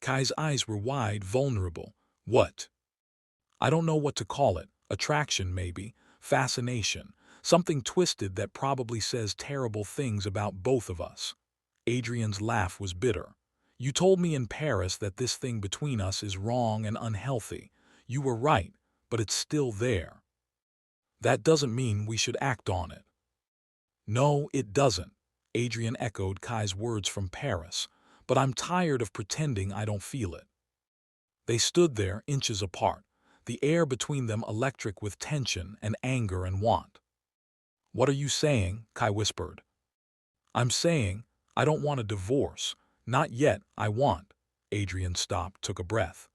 Kai's eyes were wide, vulnerable. What? I don't know what to call it. Attraction, maybe. Fascination. Something twisted that probably says terrible things about both of us. Adrian's laugh was bitter. You told me in Paris that this thing between us is wrong and unhealthy. You were right, but it's still there. That doesn't mean we should act on it. No, it doesn't. Adrian echoed Kai's words from Paris. But I'm tired of pretending I don't feel it. They stood there, inches apart, the air between them electric with tension and anger and want. What are you saying? Kai whispered. I'm saying I don't want a divorce. Not yet, I want. Adrian stopped, took a breath.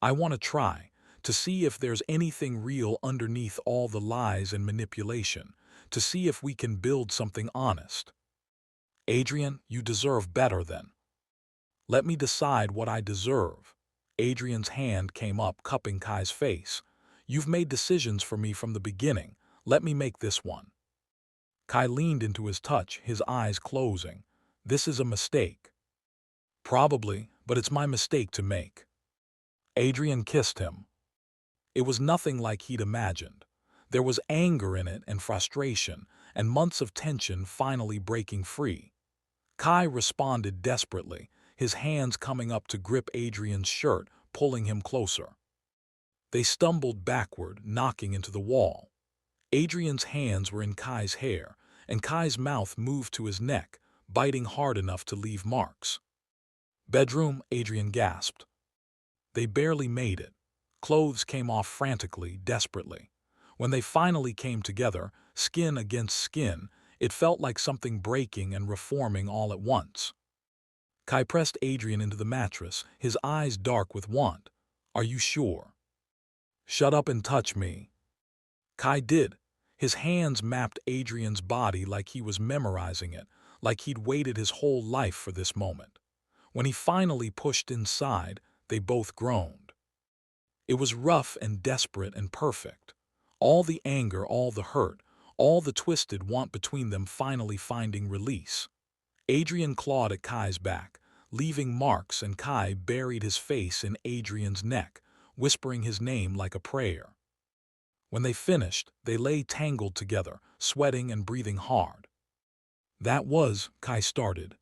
I want to try, to see if there's anything real underneath all the lies and manipulation, to see if we can build something honest. Adrian, you deserve better then. Let me decide what I deserve. Adrian's hand came up, cupping Kai's face. You've made decisions for me from the beginning. Let me make this one. Kai leaned into his touch, his eyes closing. This is a mistake. Probably, but it's my mistake to make. Adrian kissed him. It was nothing like he'd imagined. There was anger in it and frustration, and months of tension finally breaking free. Kai responded desperately, his hands coming up to grip Adrian's shirt, pulling him closer. They stumbled backward, knocking into the wall. Adrian's hands were in Kai's hair, and Kai's mouth moved to his neck, biting hard enough to leave marks. Bedroom, Adrian gasped. They barely made it. Clothes came off frantically, desperately. When they finally came together, skin against skin, it felt like something breaking and reforming all at once. Kai pressed Adrian into the mattress, his eyes dark with want. Are you sure? Shut up and touch me. Kai did. His hands mapped Adrian's body like he was memorizing it, like he'd waited his whole life for this moment. When he finally pushed inside, they both groaned. It was rough and desperate and perfect. All the anger, all the hurt, all the twisted want between them finally finding release. Adrian clawed at Kai's back, leaving marks, and Kai buried his face in Adrian's neck, whispering his name like a prayer. When they finished, they lay tangled together, sweating and breathing hard. That was, Kai started.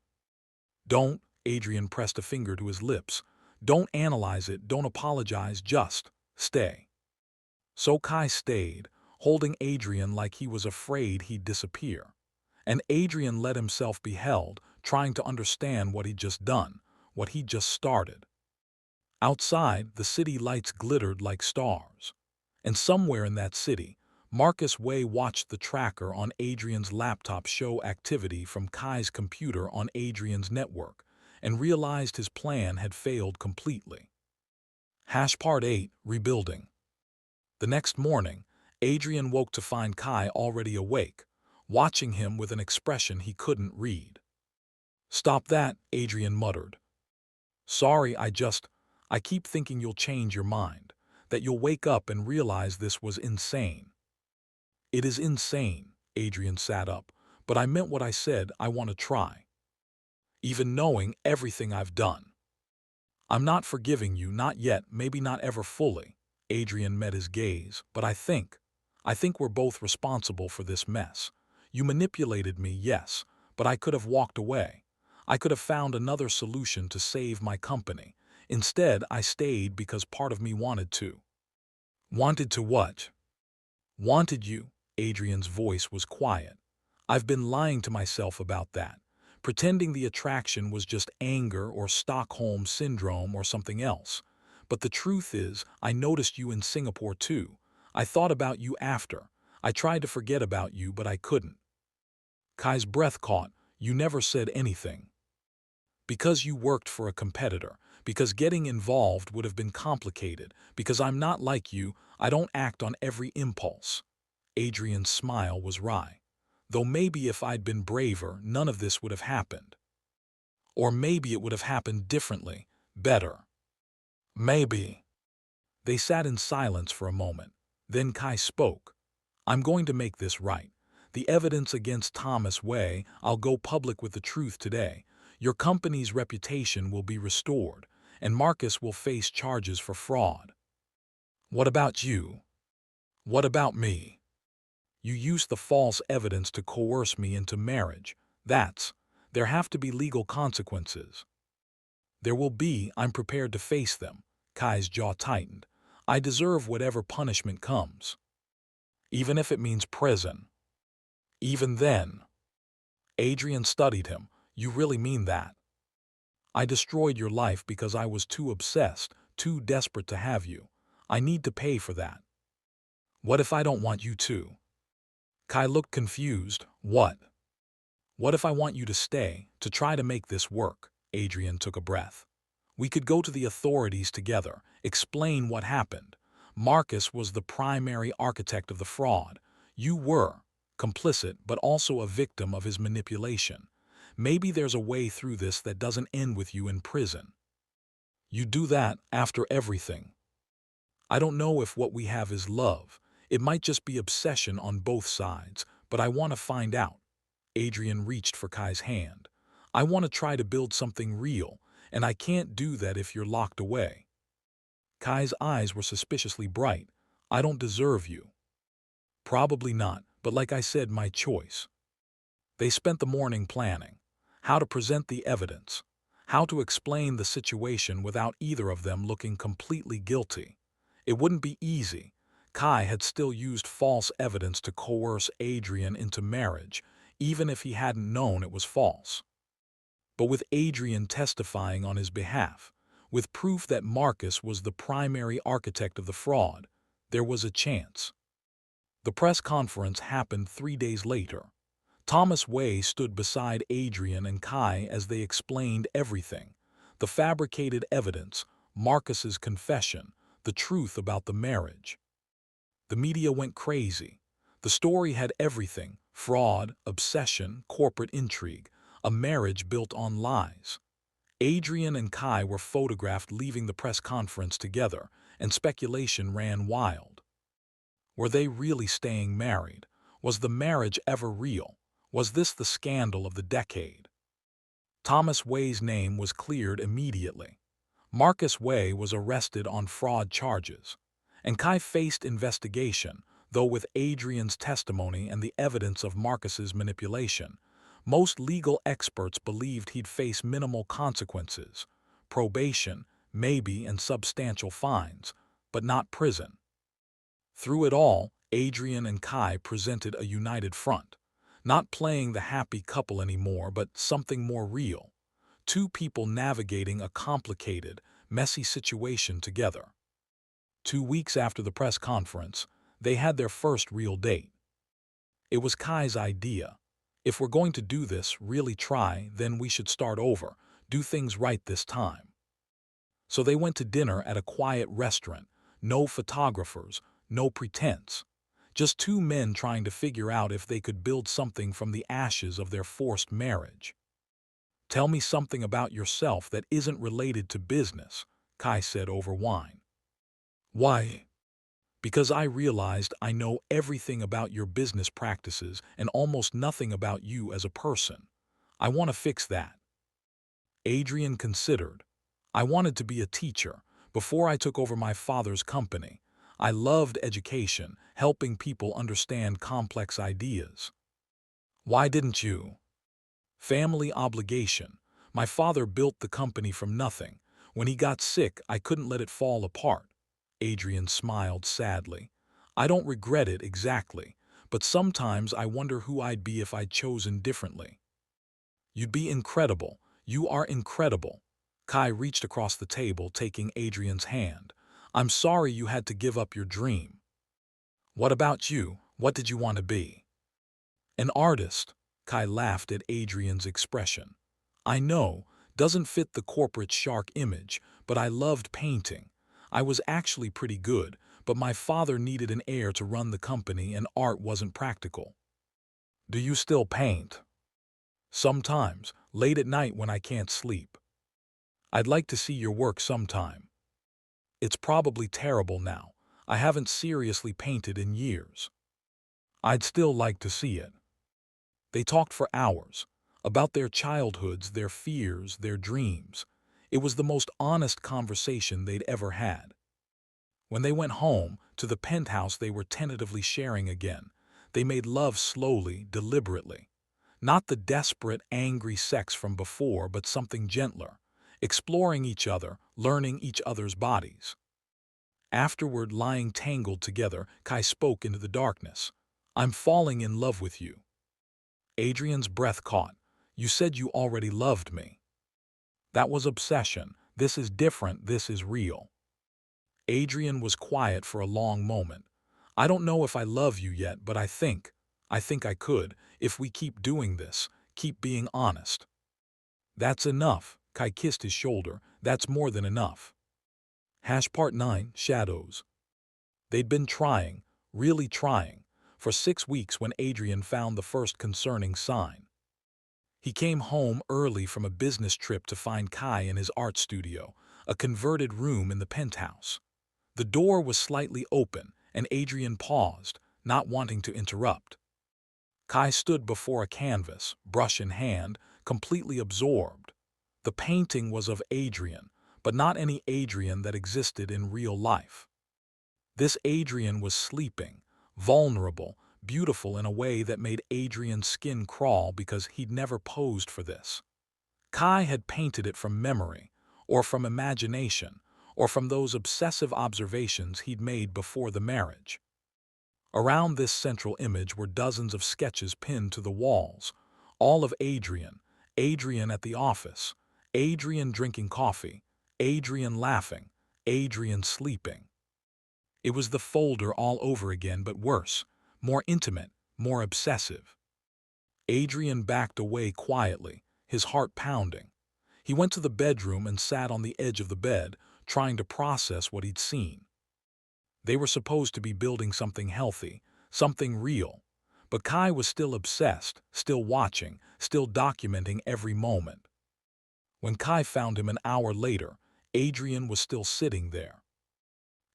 Don't, Adrian pressed a finger to his lips. Don't analyze it, don't apologize, just stay. So Kai stayed, holding Adrian like he was afraid he'd disappear. And Adrian let himself be held, trying to understand what he'd just done, what he'd just started. Outside, the city lights glittered like stars. And somewhere in that city, Marcus Way watched the tracker on Adrian's laptop show activity from Kai's computer on Adrian's network, and realized his plan had failed completely. Part 8, Rebuilding. The next morning, Adrian woke to find Kai already awake, watching him with an expression he couldn't read. Stop that, Adrian muttered. Sorry, I keep thinking you'll change your mind, that you'll wake up and realize this was insane. It is insane, Adrian sat up, but I meant what I said. I want to try. Even knowing everything I've done. I'm not forgiving you, not yet, maybe not ever fully. Adrian met his gaze, but I think we're both responsible for this mess. You manipulated me, yes, but I could have walked away. I could have found another solution to save my company. Instead, I stayed because part of me wanted to. Wanted to what? Wanted you. Adrian's voice was quiet. I've been lying to myself about that, pretending the attraction was just anger or Stockholm Syndrome or something else. But the truth is, I noticed you in Singapore too. I thought about you after. I tried to forget about you, but I couldn't. Kai's breath caught. You never said anything. Because you worked for a competitor. Because getting involved would have been complicated. Because I'm not like you, I don't act on every impulse. Adrian's smile was wry. Though maybe if I'd been braver, none of this would have happened. Or maybe it would have happened differently, better. Maybe. They sat in silence for a moment. Then Kai spoke. I'm going to make this right. The evidence against Thomas Wei, I'll go public with the truth today. Your company's reputation will be restored, and Marcus will face charges for fraud. What about you? What about me? You used the false evidence to coerce me into marriage. There have to be legal consequences. There will be, I'm prepared to face them. Kai's jaw tightened. I deserve whatever punishment comes. Even if it means prison. Even then. Adrian studied him. You really mean that? I destroyed your life because I was too obsessed, too desperate to have you. I need to pay for that. What if I don't want you to? Kai looked confused. What? What if I want you to stay, to try to make this work? Adrian took a breath. We could go to the authorities together, explain what happened. Marcus was the primary architect of the fraud. You were complicit, but also a victim of his manipulation. Maybe there's a way through this that doesn't end with you in prison. You do that after everything. I don't know if what we have is love. It might just be obsession on both sides, but I want to find out. Adrian reached for Kai's hand. I want to try to build something real, and I can't do that if you're locked away. Kai's eyes were suspiciously bright. I don't deserve you. Probably not, but like I said, my choice. They spent the morning planning. How to present the evidence. How to explain the situation without either of them looking completely guilty. It wouldn't be easy. Kai had still used false evidence to coerce Adrian into marriage, even if he hadn't known it was false. But with Adrian testifying on his behalf, with proof that Marcus was the primary architect of the fraud, there was a chance. The press conference happened 3 days later. Thomas Wei stood beside Adrian and Kai as they explained everything. The fabricated evidence, Marcus's confession, the truth about the marriage. The media went crazy. The story had everything: fraud, obsession, corporate intrigue, a marriage built on lies. Adrian and Kai were photographed leaving the press conference together, and speculation ran wild. Were they really staying married? Was the marriage ever real? Was this the scandal of the decade? Thomas Wei's name was cleared immediately. Marcus Wei was arrested on fraud charges, and Kai faced investigation, though with Adrian's testimony and the evidence of Marcus's manipulation. Most legal experts believed he'd face minimal consequences, probation, maybe, and substantial fines, but not prison. Through it all, Adrian and Kai presented a united front, not playing the happy couple anymore, but something more real. Two people navigating a complicated, messy situation together. 2 weeks after the press conference, they had their first real date. It was Kai's idea. If we're going to do this, really try, then we should start over, do things right this time. So they went to dinner at a quiet restaurant, no photographers, no pretense. Just two men trying to figure out if they could build something from the ashes of their forced marriage. Tell me something about yourself that isn't related to business, Kai said over wine. Why? Because I realized I know everything about your business practices and almost nothing about you as a person. I want to fix that. Adrian considered. I wanted to be a teacher before I took over my father's company. I loved education, helping people understand complex ideas. Why didn't you? Family obligation. My father built the company from nothing. When he got sick, I couldn't let it fall apart. Adrian smiled sadly. I don't regret it exactly, but sometimes I wonder who I'd be if I'd chosen differently. You'd be incredible. You are incredible. Kai reached across the table, taking Adrian's hand. I'm sorry you had to give up your dream. What about you? What did you want to be? An artist. Kai laughed at Adrian's expression. I know, doesn't fit the corporate shark image, but I loved painting. I was actually pretty good, but my father needed an heir to run the company and art wasn't practical. Do you still paint? Sometimes, late at night when I can't sleep. I'd like to see your work sometime. It's probably terrible now. I haven't seriously painted in years. I'd still like to see it. They talked for hours, about their childhoods, their fears, their dreams. It was the most honest conversation they'd ever had. When they went home, to the penthouse they were tentatively sharing again, they made love slowly, deliberately. Not the desperate, angry sex from before, but something gentler, exploring each other, learning each other's bodies. Afterward, lying tangled together, Kai spoke into the darkness. I'm falling in love with you. Adrian's breath caught. You said you already loved me. That was obsession. This is different. This is real. Adrian was quiet for a long moment. I don't know if I love you yet, but I think I could, if we keep doing this, keep being honest. That's enough. Kai kissed his shoulder. That's more than enough. Part 9, Shadows. They'd been trying, really trying, for 6 weeks when Adrian found the first concerning sign. He came home early from a business trip to find Kai in his art studio, a converted room in the penthouse. The door was slightly open, and Adrian paused, not wanting to interrupt. Kai stood before a canvas, brush in hand, completely absorbed. The painting was of Adrian, but not any Adrian that existed in real life. This Adrian was sleeping, vulnerable, beautiful in a way that made Adrian's skin crawl because he'd never posed for this. Kai had painted it from memory, or from imagination, or from those obsessive observations he'd made before the marriage. Around this central image were dozens of sketches pinned to the walls, all of Adrian, Adrian at the office, Adrian drinking coffee, Adrian laughing, Adrian sleeping. It was the folder all over again, but worse, more intimate, more obsessive. Adrian backed away quietly, his heart pounding. He went to the bedroom and sat on the edge of the bed, trying to process what he'd seen. They were supposed to be building something healthy, something real. But Kai was still obsessed, still watching, still documenting every moment. When Kai found him an hour later, Adrian was still sitting there.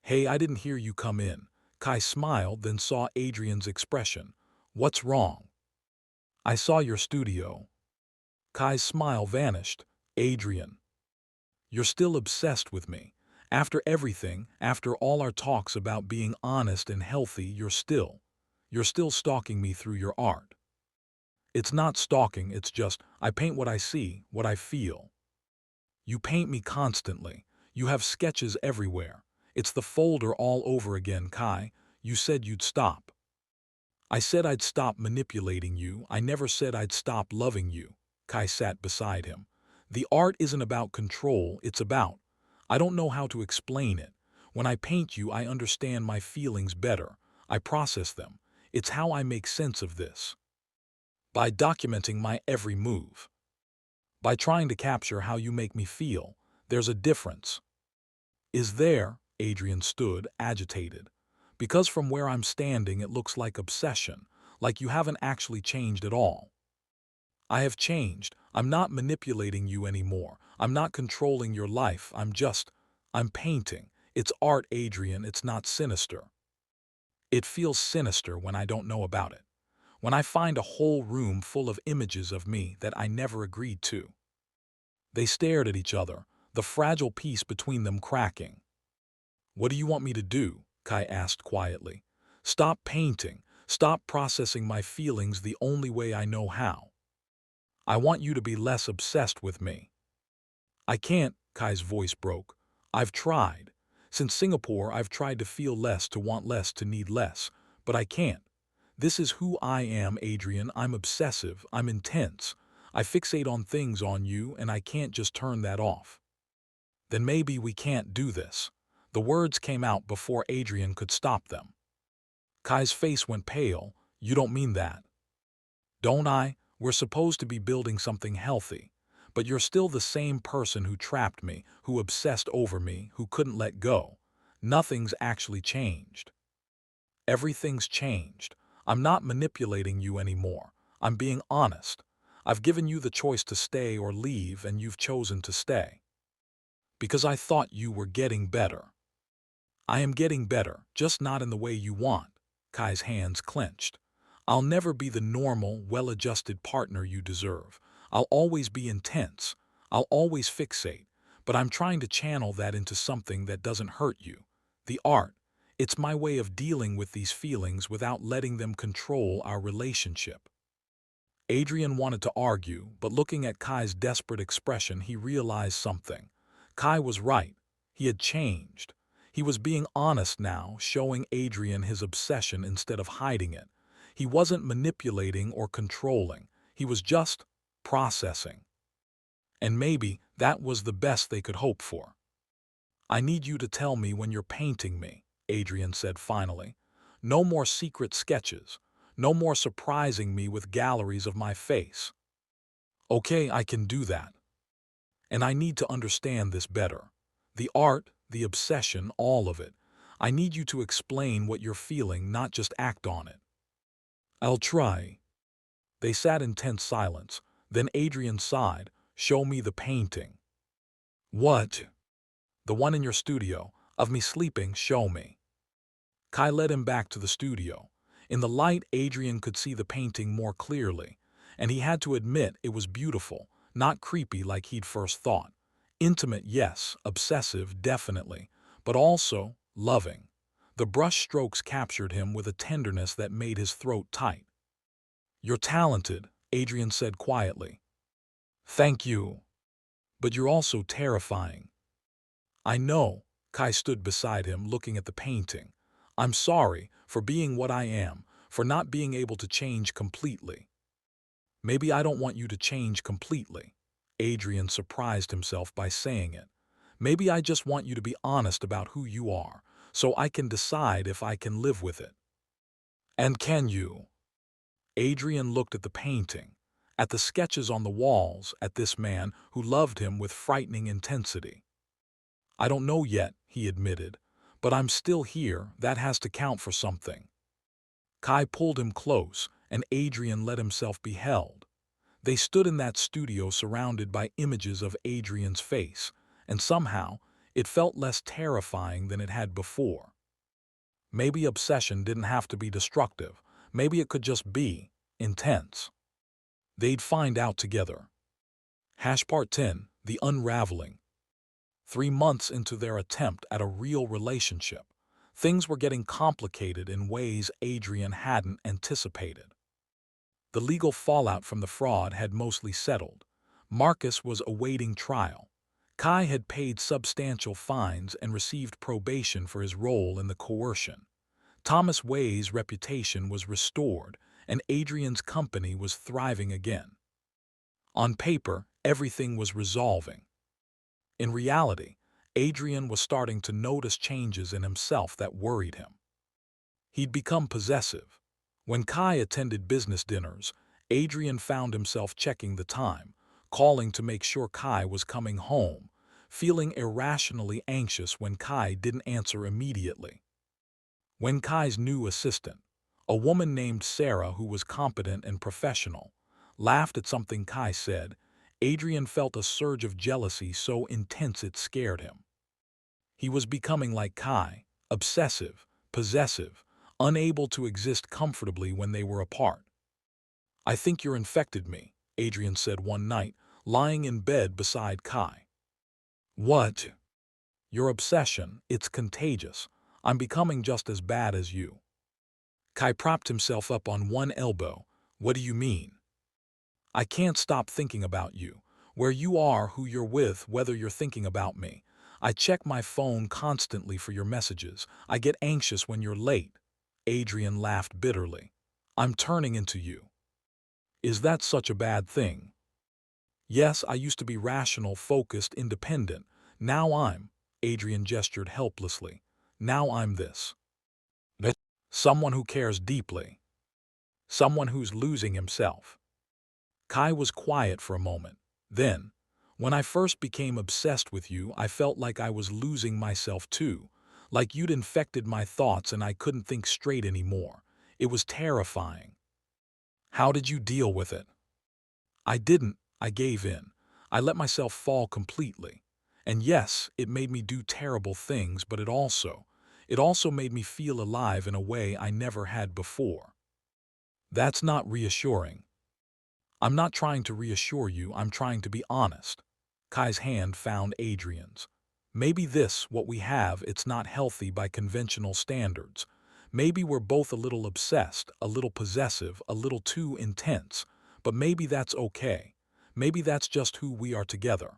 Hey, I didn't hear you come in. Kai smiled, then saw Adrian's expression. What's wrong? I saw your studio. Kai's smile vanished. Adrian, you're still obsessed with me. After everything, after all our talks about being honest and healthy, you're still stalking me through your art. It's not stalking, it's just, I paint what I see, what I feel. You paint me constantly. You have sketches everywhere. It's the folder all over again, Kai. You said you'd stop. I said I'd stop manipulating you. I never said I'd stop loving you. Kai sat beside him. The art isn't about control, it's about, I don't know how to explain it. When I paint you, I understand my feelings better. I process them. It's how I make sense of this. By documenting my every move. By trying to capture how you make me feel. There's a difference. Is there? Adrian stood, agitated. Because from where I'm standing it looks like obsession, like you haven't actually changed at all. I have changed. I'm not manipulating you anymore. I'm not controlling your life. I'm painting. It's art, Adrian. It's not sinister. It feels sinister when I don't know about it. When I find a whole room full of images of me that I never agreed to. They stared at each other, the fragile peace between them cracking. What do you want me to do? Kai asked quietly. Stop painting. Stop processing my feelings the only way I know how. I want you to be less obsessed with me. I can't, Kai's voice broke. I've tried. Since Singapore, I've tried to feel less, to want less, to need less. But I can't. This is who I am, Adrian. I'm obsessive. I'm intense. I fixate on things on you, and I can't just turn that off. Then maybe we can't do this. The words came out before Adrian could stop them. Kai's face went pale. You don't mean that. Don't I? We're supposed to be building something healthy. But you're still the same person who trapped me, who obsessed over me, who couldn't let go. Nothing's actually changed. Everything's changed. I'm not manipulating you anymore. I'm being honest. I've given you the choice to stay or leave, and you've chosen to stay. Because I thought you were getting better. I am getting better, just not in the way you want. Kai's hands clenched. I'll never be the normal, well-adjusted partner you deserve. I'll always be intense. I'll always fixate. But I'm trying to channel that into something that doesn't hurt you. The art. It's my way of dealing with these feelings without letting them control our relationship. Adrian wanted to argue, but looking at Kai's desperate expression, he realized something. Kai was right. He had changed. He was being honest now, showing Adrian his obsession instead of hiding it. He wasn't manipulating or controlling. He was just processing. And maybe that was the best they could hope for. I need you to tell me when you're painting me, Adrian said finally. No more secret sketches. No more surprising me with galleries of my face. Okay, I can do that. And I need to understand this better. The art, the obsession, all of it. I need you to explain what you're feeling, not just act on it. I'll try. They sat in tense silence. Then Adrian sighed. Show me the painting. What? The one in your studio. Of me sleeping, show me. Kai led him back to the studio. In the light, Adrian could see the painting more clearly, and he had to admit it was beautiful, not creepy like he'd first thought. Intimate, yes, obsessive, definitely, but also loving. The brush strokes captured him with a tenderness that made his throat tight. You're talented, Adrian said quietly. Thank you. But you're also terrifying. I know. Kai stood beside him, looking at the painting. I'm sorry for being what I am, for not being able to change completely. Maybe I don't want you to change completely. Adrian surprised himself by saying it. Maybe I just want you to be honest about who you are, so I can decide if I can live with it. And can you? Adrian looked at the painting, at the sketches on the walls, at this man who loved him with frightening intensity. I don't know yet, he admitted, but I'm still here. That has to count for something. Kai pulled him close, and Adrian let himself be held. They stood in that studio surrounded by images of Adrian's face, and somehow it felt less terrifying than it had before. Maybe obsession didn't have to be destructive. Maybe it could just be intense. They'd find out together. Part 10, The Unraveling. 3 months into their attempt at a real relationship, things were getting complicated in ways Adrian hadn't anticipated. The legal fallout from the fraud had mostly settled. Marcus was awaiting trial. Kai had paid substantial fines and received probation for his role in the coercion. Thomas Wei's reputation was restored, and Adrian's company was thriving again. On paper, everything was resolving. In reality, Adrian was starting to notice changes in himself that worried him. He'd become possessive. When Kai attended business dinners, Adrian found himself checking the time, calling to make sure Kai was coming home, feeling irrationally anxious when Kai didn't answer immediately. When Kai's new assistant, a woman named Sarah who was competent and professional, laughed at something Kai said, Adrian felt a surge of jealousy so intense it scared him. He was becoming like Kai, obsessive, possessive, unable to exist comfortably when they were apart. I think you're infected me, Adrian said one night, lying in bed beside Kai. What? Your obsession, it's contagious. I'm becoming just as bad as you. Kai propped himself up on one elbow. What do you mean? I can't stop thinking about you. Where you are, who you're with, whether you're thinking about me. I check my phone constantly for your messages. I get anxious when you're late. Adrian laughed bitterly. I'm turning into you. Is that such a bad thing? Yes, I used to be rational, focused, independent. Now I'm, Adrian gestured helplessly. Now I'm this. Someone who cares deeply. Someone who's losing himself. Kai was quiet for a moment. Then, when I first became obsessed with you, I felt like I was losing myself too. Like you'd infected my thoughts and I couldn't think straight anymore. It was terrifying. How did you deal with it? I didn't. I gave in. I let myself fall completely. And yes, it made me do terrible things, but it also made me feel alive in a way I never had before. That's not reassuring. I'm not trying to reassure you, I'm trying to be honest. Kai's hand found Adrian's. Maybe this, what we have, it's not healthy by conventional standards. Maybe we're both a little obsessed, a little possessive, a little too intense. But maybe that's okay. Maybe that's just who we are together.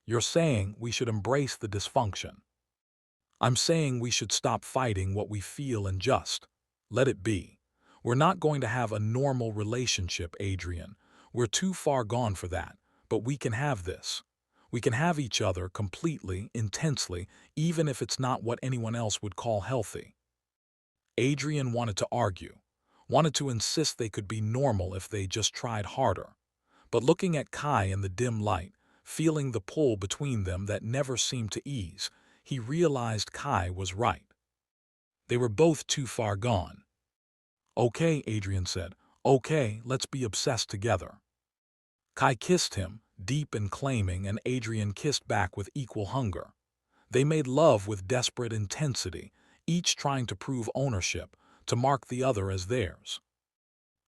You're saying we should embrace the dysfunction. I'm saying we should stop fighting what we feel and just let it be. We're not going to have a normal relationship, Adrian. We're too far gone for that. But we can have this. We can have each other completely, intensely, even if it's not what anyone else would call healthy. Adrian wanted to argue, wanted to insist they could be normal if they just tried harder. But looking at Kai in the dim light, feeling the pull between them that never seemed to ease, he realized Kai was right. They were both too far gone. Okay, Adrian said. Okay, let's be obsessed together. Kai kissed him, deep and claiming, and Adrian kissed back with equal hunger. They made love with desperate intensity, each trying to prove ownership, to mark the other as theirs.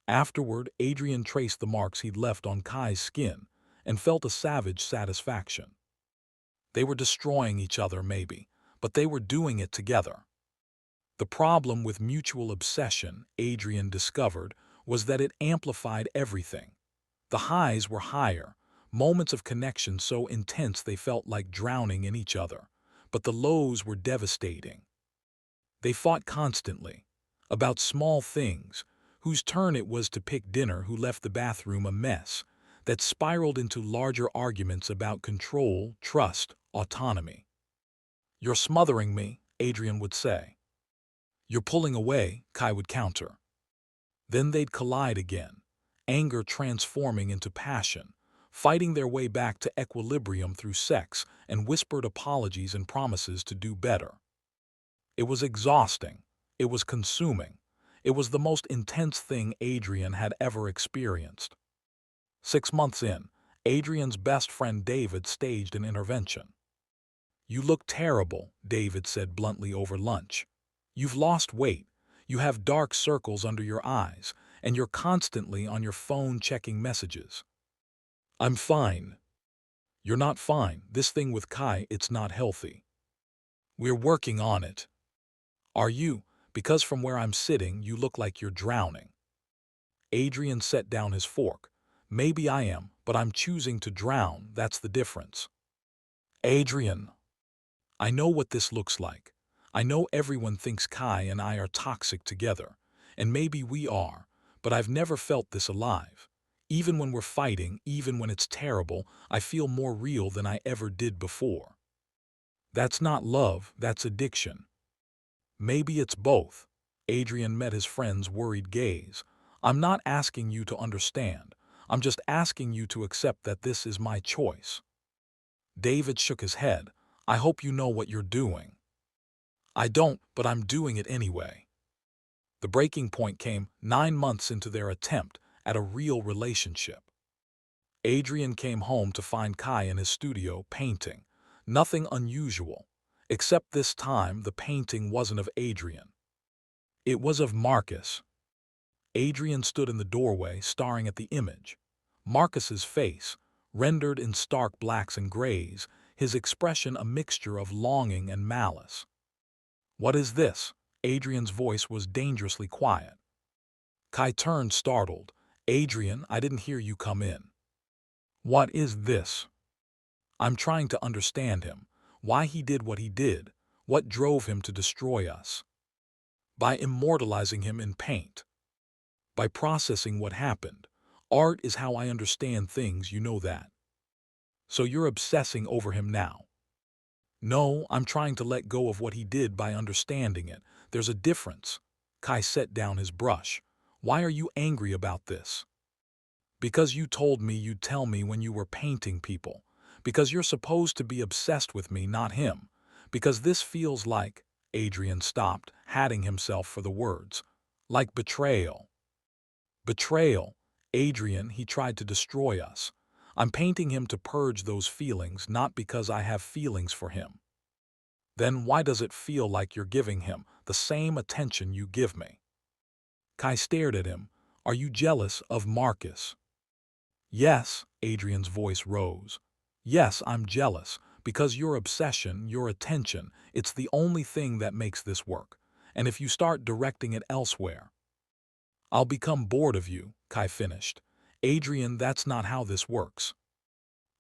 Afterward, Adrian traced the marks he'd left on Kai's skin and felt a savage satisfaction. They were destroying each other, maybe, but they were doing it together. The problem with mutual obsession, Adrian discovered, was that it amplified everything. The highs were higher, moments of connection so intense they felt like drowning in each other. But the lows were devastating. They fought constantly, about small things, whose turn it was to pick dinner, who left the bathroom a mess, that spiraled into larger arguments about control, trust, autonomy. You're smothering me, Adrian would say. You're pulling away, Kai would counter. Then they'd collide again, anger transforming into passion, fighting their way back to equilibrium through sex and whispered apologies and promises to do better. It was exhausting. It was consuming. It was the most intense thing Adrian had ever experienced. 6 months in, Adrian's best friend David staged an intervention. You look terrible, David said bluntly over lunch. You've lost weight. You have dark circles under your eyes, and you're constantly on your phone checking messages. I'm fine. You're not fine. This thing with Kai, it's not healthy. We're working on it. Are you? Because from where I'm sitting, you look like you're drowning. Adrian set down his fork. Maybe I am, but I'm choosing to drown, that's the difference. Adrian, I know what this looks like. I know everyone thinks Kai and I are toxic together, and maybe we are, but I've never felt this alive. Even when we're fighting, even when it's terrible, I feel more real than I ever did before. That's not love, that's addiction. Maybe it's both. Adrian met his friend's worried gaze. I'm not asking you to understand. I'm just asking you to accept that this is my choice. David shook his head. I hope you know what you're doing. I don't, but I'm doing it anyway. The breaking point came 9 months into their attempt at a real relationship. Adrian came home to find Kai in his studio painting. Nothing unusual, except this time the painting wasn't of Adrian. It was of Marcus. Adrian stood in the doorway staring at the image. Marcus's face, rendered in stark blacks and grays, his expression a mixture of longing and malice. What is this? Adrian's voice was dangerously quiet. Kai turned startled. Adrian, I didn't hear you come in. What is this? I'm trying to understand him, why he did what he did, what drove him to destroy us. By immortalizing him in paint. By processing what happened. Art is how I understand things, you know that. So you're obsessing over him now. No, I'm trying to let go of what he did by understanding it. There's a difference. Kai set down his brush. Why are you angry about this? Because you told me you'd tell me when you were painting people. Because you're supposed to be obsessed with me, not him. Because this feels like, Adrian stopped, hatting himself for the words, like betrayal. Betrayal. Adrian, he tried to destroy us. I'm painting him to purge those feelings, not because I have feelings for him. Then why does it feel like you're giving him the same attention you give me? Kai stared at him. Are you jealous of Marcus? Yes, Adrian's voice rose. Yes, I'm jealous, because your obsession, your attention, it's the only thing that makes this work. And if you start directing it elsewhere, I'll become bored of you, Kai finished. Adrian, that's not how this works.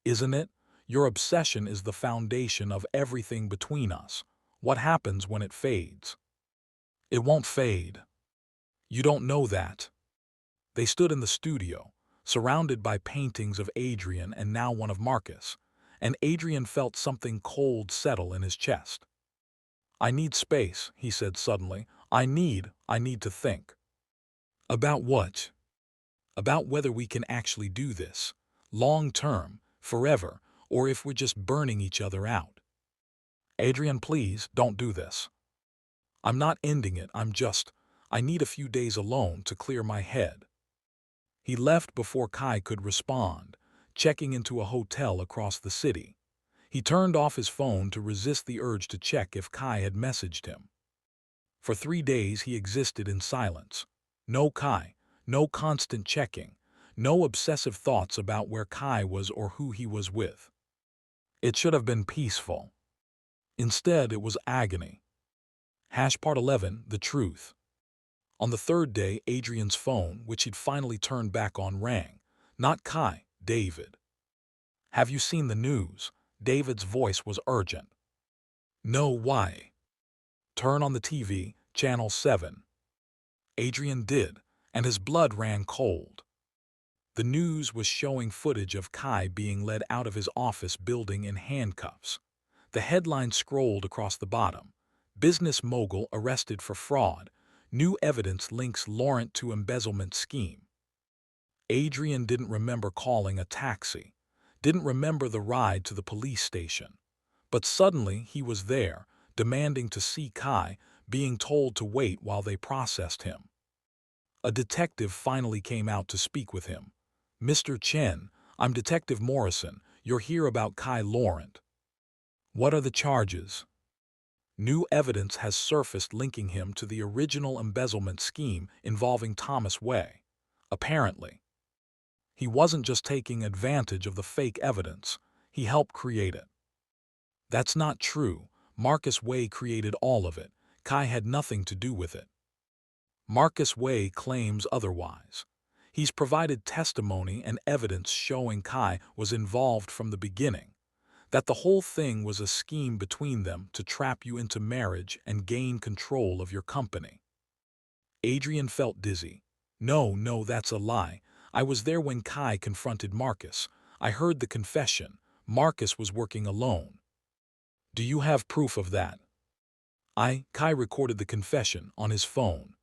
Isn't it? Your obsession is the foundation of everything between us. What happens when it fades? It won't fade. You don't know that. They stood in the studio, surrounded by paintings of Adrian and now one of Marcus, and Adrian felt something cold settle in his chest. I need space, he said suddenly. I need to think. About what? About whether we can actually do this, long term, forever, or if we're just burning each other out. Adrian, please, don't do this. I'm not ending it, I need a few days alone to clear my head. He left before Kai could respond, checking into a hotel across the city. He turned off his phone to resist the urge to check if Kai had messaged him. For 3 days he existed in silence. No Kai, no constant checking, no obsessive thoughts about where Kai was or who he was with. It should have been peaceful. Instead, it was agony. Part 11, the truth. On the 3rd day, Adrian's phone, which he'd finally turned back on, rang. Not Kai, David. Have you seen the news? David's voice was urgent. No, why? Turn on the TV, channel 7. Adrian did, and his blood ran cold. The news was showing footage of Kai being led out of his office building in handcuffs. The headline scrolled across the bottom. Business mogul arrested for fraud. New evidence links Laurent to embezzlement scheme. Adrian didn't remember calling a taxi, didn't remember the ride to the police station. But suddenly he was there, demanding to see Kai, being told to wait while they processed him. A detective finally came out to speak with him. Mr. Chen, I'm Detective Morrison. You're here about Kai Laurent. What are the charges? New evidence has surfaced linking him to the original embezzlement scheme involving Thomas Wei. Apparently, he wasn't just taking advantage of the fake evidence, he helped create it. That's not true. Marcus Wei created all of it. Kai had nothing to do with it. Marcus Wei claims otherwise. He's provided testimony and evidence showing Kai was involved from the beginning, that the whole thing was a scheme between them to trap you into marriage and gain control of your company. Adrian felt dizzy. No, that's a lie. I was there when Kai confronted Marcus. I heard the confession. Marcus was working alone. Do you have proof of that? Kai recorded the confession on his phone.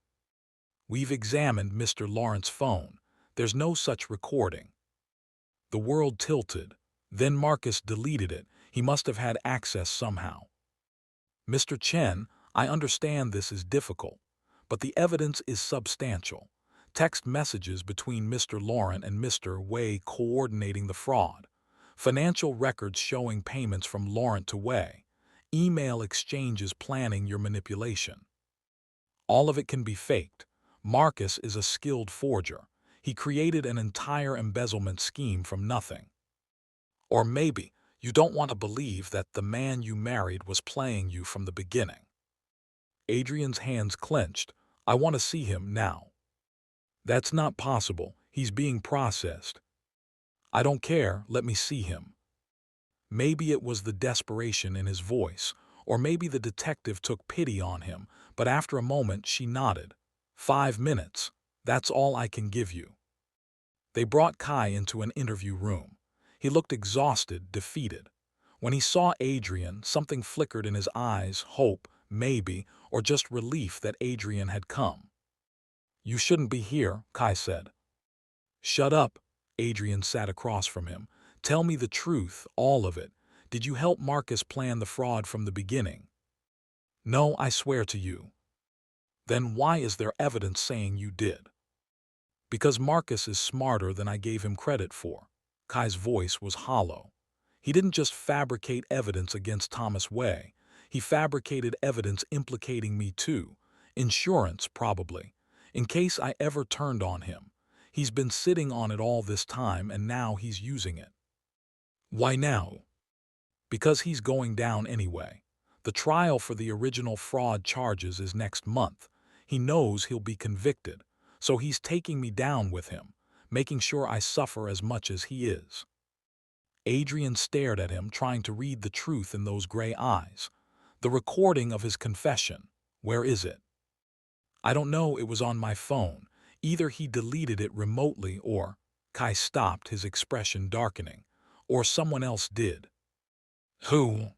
We've examined Mr. Laurent's phone. There's no such recording. The world tilted. Then Marcus deleted it. He must have had access somehow. Mr. Chen, I understand this is difficult, but the evidence is substantial. Text messages between Mr. Laurent and Mr. Wei coordinating the fraud. Financial records showing payments from Laurent to Wei. Email exchanges planning your manipulation. All of it can be faked. Marcus is a skilled forger. He created an entire embezzlement scheme from nothing. Or maybe you don't want to believe that the man you married was playing you from the beginning. Adrian's hands clenched. I want to see him now. That's not possible. He's being processed. I don't care. Let me see him. Maybe it was the desperation in his voice, or maybe the detective took pity on him, but after a moment she nodded. 5 minutes. That's all I can give you. They brought Kai into an interview room. He looked exhausted, defeated. When he saw Adrian, something flickered in his eyes, hope, maybe, or just relief that Adrian had come. You shouldn't be here, Kai said. Shut up, Adrian sat across from him. Tell me the truth, all of it. Did you help Marcus plan the fraud from the beginning? No, I swear to you. Then why is there evidence saying you did? Because Marcus is smarter than I gave him credit for. Kai's voice was hollow. He didn't just fabricate evidence against Thomas Way. He fabricated evidence implicating me too. Insurance, probably. In case I ever turned on him. He's been sitting on it all this time and now he's using it. Why now? Because he's going down anyway. The trial for the original fraud charges is next month. He knows he'll be convicted, so he's taking me down with him, making sure I suffer as much as he is. Adrian stared at him, trying to read the truth in those gray eyes. The recording of his confession. Where is it? I don't know, it was on my phone. Either he deleted it remotely or, Kai stopped, his expression darkening, or someone else did. Who?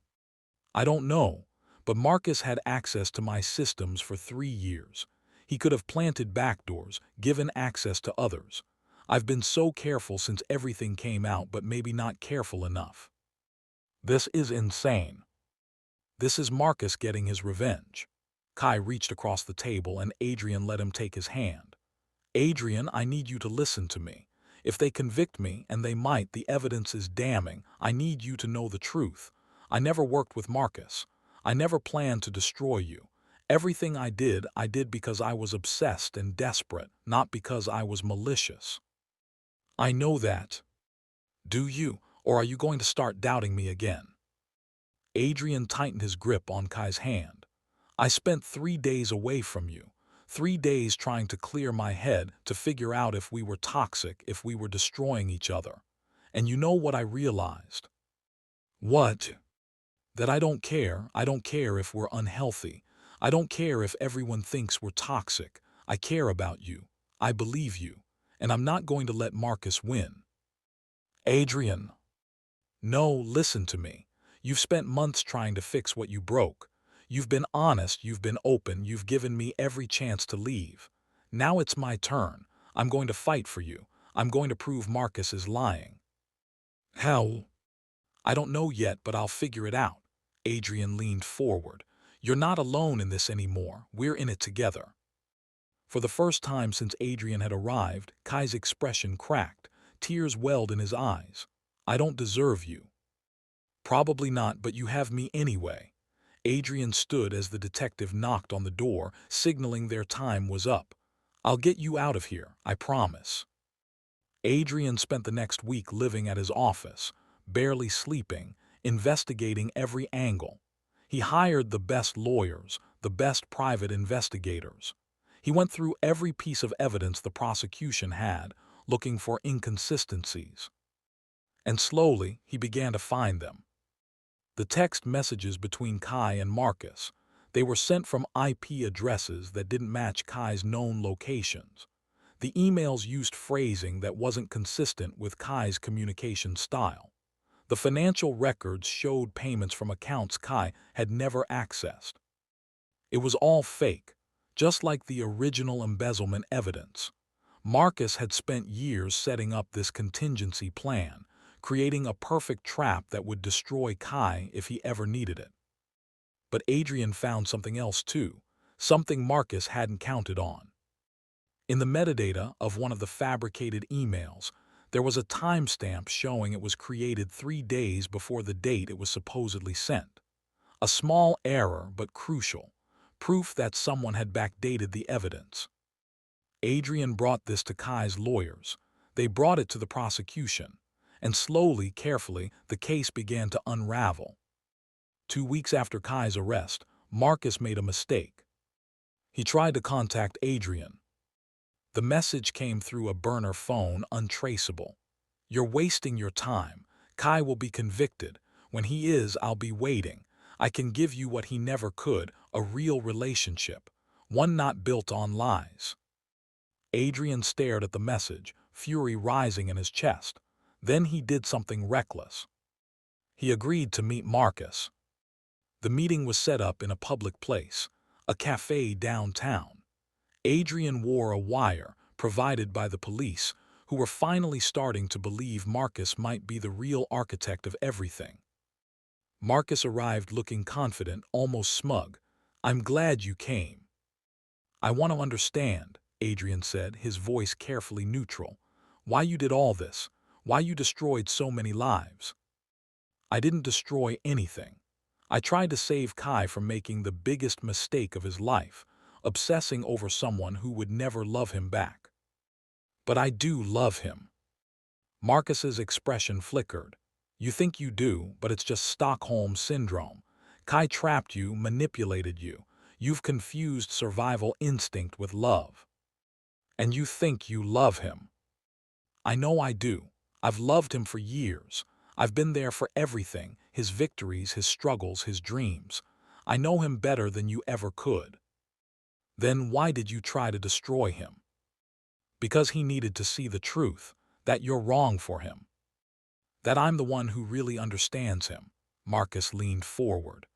I don't know, but Marcus had access to my systems for 3 years. He could have planted backdoors, given access to others. I've been so careful since everything came out, but maybe not careful enough. This is insane. This is Marcus getting his revenge. Kai reached across the table and Adrian let him take his hand. Adrian, I need you to listen to me. If they convict me, and they might, the evidence is damning, I need you to know the truth. I never worked with Marcus. I never planned to destroy you. Everything I did because I was obsessed and desperate, not because I was malicious. I know that. Do you, or are you going to start doubting me again? Adrian tightened his grip on Kai's hand. I spent 3 days away from you. 3 days trying to clear my head, to figure out if we were toxic, if we were destroying each other. And you know what I realized? What? That I don't care. I don't care if we're unhealthy. I don't care if everyone thinks we're toxic. I care about you. I believe you. And I'm not going to let Marcus win. Adrian. No, listen to me. You've spent months trying to fix what you broke. You've been honest, you've been open, you've given me every chance to leave. Now it's my turn. I'm going to fight for you. I'm going to prove Marcus is lying. How? I don't know yet, but I'll figure it out. Adrian leaned forward. You're not alone in this anymore. We're in it together. For the first time since Adrian had arrived, Kai's expression cracked. Tears welled in his eyes. I don't deserve you. Probably not, but you have me anyway. Adrian stood as the detective knocked on the door, signaling their time was up. I'll get you out of here, I promise. Adrian spent the next week living at his office, barely sleeping, investigating every angle. He hired the best lawyers, the best private investigators. He went through every piece of evidence the prosecution had, looking for inconsistencies. And slowly, he began to find them. The text messages between Kai and Marcus. They were sent from IP addresses that didn't match Kai's known locations. The emails used phrasing that wasn't consistent with Kai's communication style. The financial records showed payments from accounts Kai had never accessed. It was all fake, just like the original embezzlement evidence. Marcus had spent years setting up this contingency plan, creating a perfect trap that would destroy Kai if he ever needed it. But Adrian found something else too, something Marcus hadn't counted on. In the metadata of one of the fabricated emails, there was a timestamp showing it was created 3 days before the date it was supposedly sent. A small error, but crucial, proof that someone had backdated the evidence. Adrian brought this to Kai's lawyers. They brought it to the prosecution. And slowly, carefully, the case began to unravel. 2 weeks after Kai's arrest, Marcus made a mistake. He tried to contact Adrian. The message came through a burner phone, untraceable. You're wasting your time. Kai will be convicted. When he is, I'll be waiting. I can give you what he never could, a real relationship, one not built on lies. Adrian stared at the message, fury rising in his chest. Then he did something reckless. He agreed to meet Marcus. The meeting was set up in a public place, a cafe downtown. Adrian wore a wire provided by the police, who were finally starting to believe Marcus might be the real architect of everything. Marcus arrived looking confident, almost smug. "I'm glad you came." "I want to understand," Adrian said, his voice carefully neutral. "Why you did all this? Why you destroyed so many lives?" "I didn't destroy anything. I tried to save Kai from making the biggest mistake of his life, obsessing over someone who would never love him back." "But I do love him." Marcus's expression flickered. "You think you do, but it's just Stockholm Syndrome. Kai trapped you, manipulated you. You've confused survival instinct with love. And you think you love him." "I know I do. I've loved him for years. I've been there for everything, his victories, his struggles, his dreams. I know him better than you ever could." "Then why did you try to destroy him?" "Because he needed to see the truth, that you're wrong for him. That I'm the one who really understands him." Marcus leaned forward.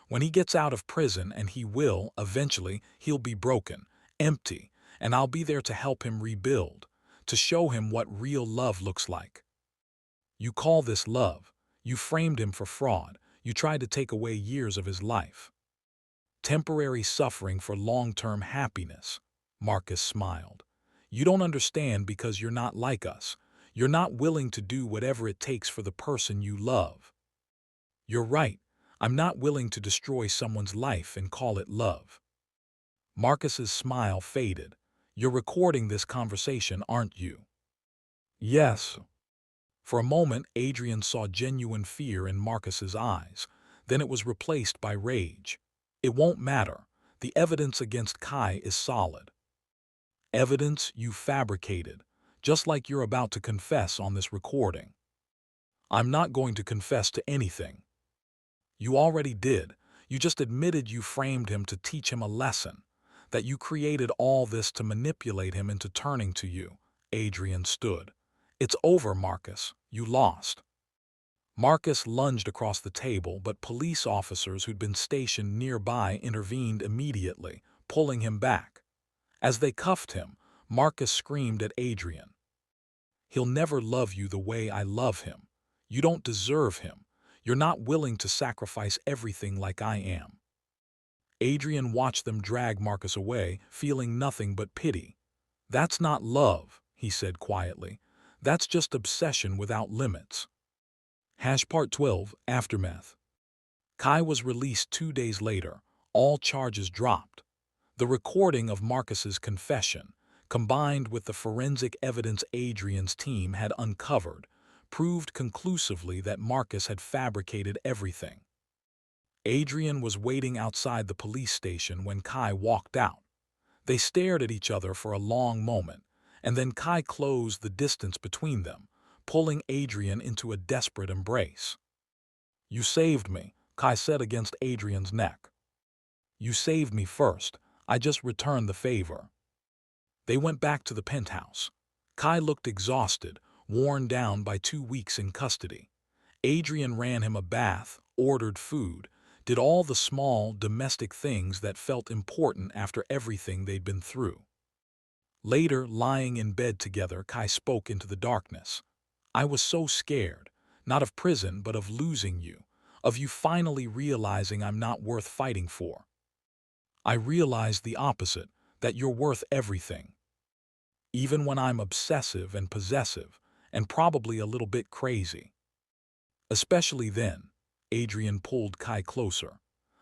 "When he gets out of prison, and he will, eventually, he'll be broken, empty, and I'll be there to help him rebuild, to show him what real love looks like." "You call this love? You framed him for fraud. You tried to take away years of his life. Temporary suffering for long-term happiness." Marcus smiled. "You don't understand because you're not like us. You're not willing to do whatever it takes for the person you love." "You're right. I'm not willing to destroy someone's life and call it love." Marcus's smile faded. "You're recording this conversation, aren't you?" "Yes." For a moment, Adrian saw genuine fear in Marcus's eyes. Then it was replaced by rage. "It won't matter. The evidence against Kai is solid." "Evidence you fabricated, just like you're about to confess on this recording." "I'm not going to confess to anything." "You already did. You just admitted you framed him to teach him a lesson, that you created all this to manipulate him into turning to you." Adrian stood. "It's over, Marcus. You lost." Marcus lunged across the table, but police officers who'd been stationed nearby intervened immediately, pulling him back. As they cuffed him, Marcus screamed at Adrian. "He'll never love you the way I love him. You don't deserve him. You're not willing to sacrifice everything like I am." Adrian watched them drag Marcus away, feeling nothing but pity. "That's not love," he said quietly. "That's just obsession without limits." Part 12, Aftermath. Kai was released 2 days later, all charges dropped. The recording of Marcus's confession, combined with the forensic evidence Adrian's team had uncovered, proved conclusively that Marcus had fabricated everything. Adrian was waiting outside the police station when Kai walked out. They stared at each other for a long moment, and then Kai closed the distance between them, pulling Adrian into a desperate embrace. "You saved me," Kai said against Adrian's neck. "You saved me first. I just returned the favor." They went back to the penthouse. Kai looked exhausted, worn down by 2 weeks in custody. Adrian ran him a bath, ordered food, did all the small, domestic things that felt important after everything they'd been through. Later, lying in bed together, Kai spoke into the darkness. "I was so scared, not of prison, but of losing you, of you finally realizing I'm not worth fighting for. I realized the opposite, that you're worth everything. Even when I'm obsessive and possessive, and probably a little bit crazy. Especially then." Adrian pulled Kai closer.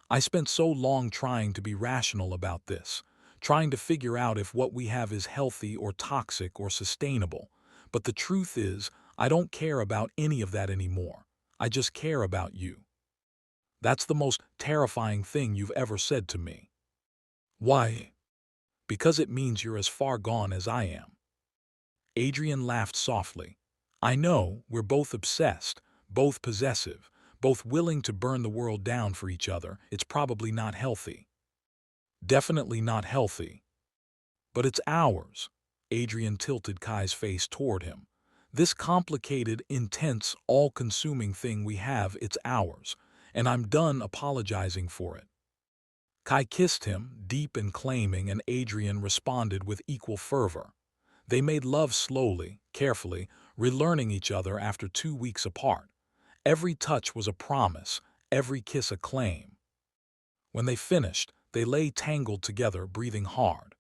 "I spent so long trying to be rational about this, trying to figure out if what we have is healthy or toxic or sustainable. But the truth is, I don't care about any of that anymore. I just care about you. That's the most terrifying thing you've ever said to me." "Why?" "Because it means you're as far gone as I am." Adrian laughed softly. "I know, we're both obsessed, both possessive, both willing to burn the world down for each other. It's probably not healthy." "Definitely not healthy." "But it's ours." Adrian tilted Kai's face toward him. "This complicated, intense, all-consuming thing we have, it's ours, and I'm done apologizing for it." Kai kissed him, deep and claiming, and Adrian responded with equal fervor. They made love slowly, carefully, relearning each other after 2 weeks apart. Every touch was a promise, every kiss a claim. When they finished, they lay tangled together, breathing hard.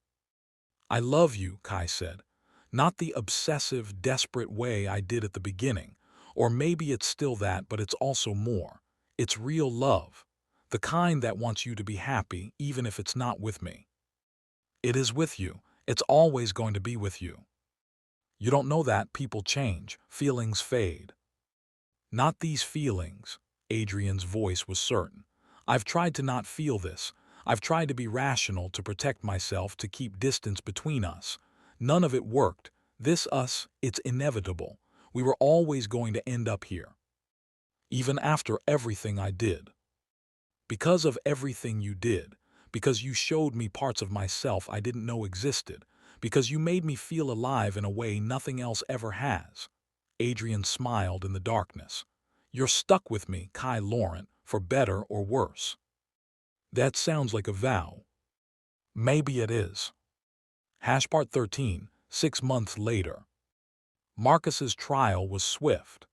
"I love you," Kai said. "Not the obsessive, desperate way I did at the beginning. Or maybe it's still that, but it's also more. It's real love. The kind that wants you to be happy, even if it's not with me. It is with you. It's always going to be with you. You don't know that people change, feelings fade." "Not these feelings." Adrian's voice was certain. "I've tried to not feel this. I've tried to be rational, to protect myself, to keep distance between us. None of it worked. This us, it's inevitable. We were always going to end up here. Even after everything I did. Because of everything you did. Because you showed me parts of myself I didn't know existed. Because you made me feel alive in a way nothing else ever has." Adrian smiled in the darkness. "You're stuck with me, Kai Laurent, for better or worse." "That sounds like a vow." "Maybe it is." Part 13, 6 months later. Marcus's trial was swift.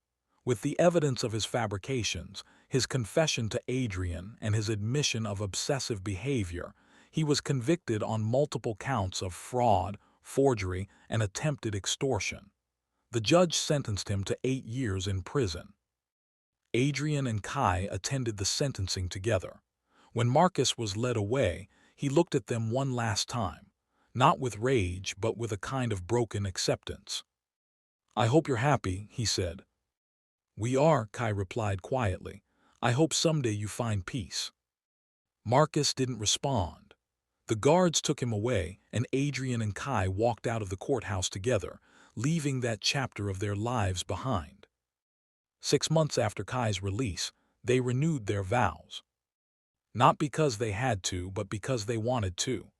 With the evidence of his fabrications, his confession to Adrian, and his admission of obsessive behavior, he was convicted on multiple counts of fraud, forgery, and attempted extortion. The judge sentenced him to 8 years in prison. Adrian and Kai attended the sentencing together. When Marcus was led away, he looked at them one last time, not with rage but with a kind of broken acceptance. "I hope you're happy," he said. "We are," Kai replied quietly. "I hope someday you find peace." Marcus didn't respond. The guards took him away, and Adrian and Kai walked out of the courthouse together, leaving that chapter of their lives behind. 6 months after Kai's release, they renewed their vows. Not because they had to, but because they wanted to.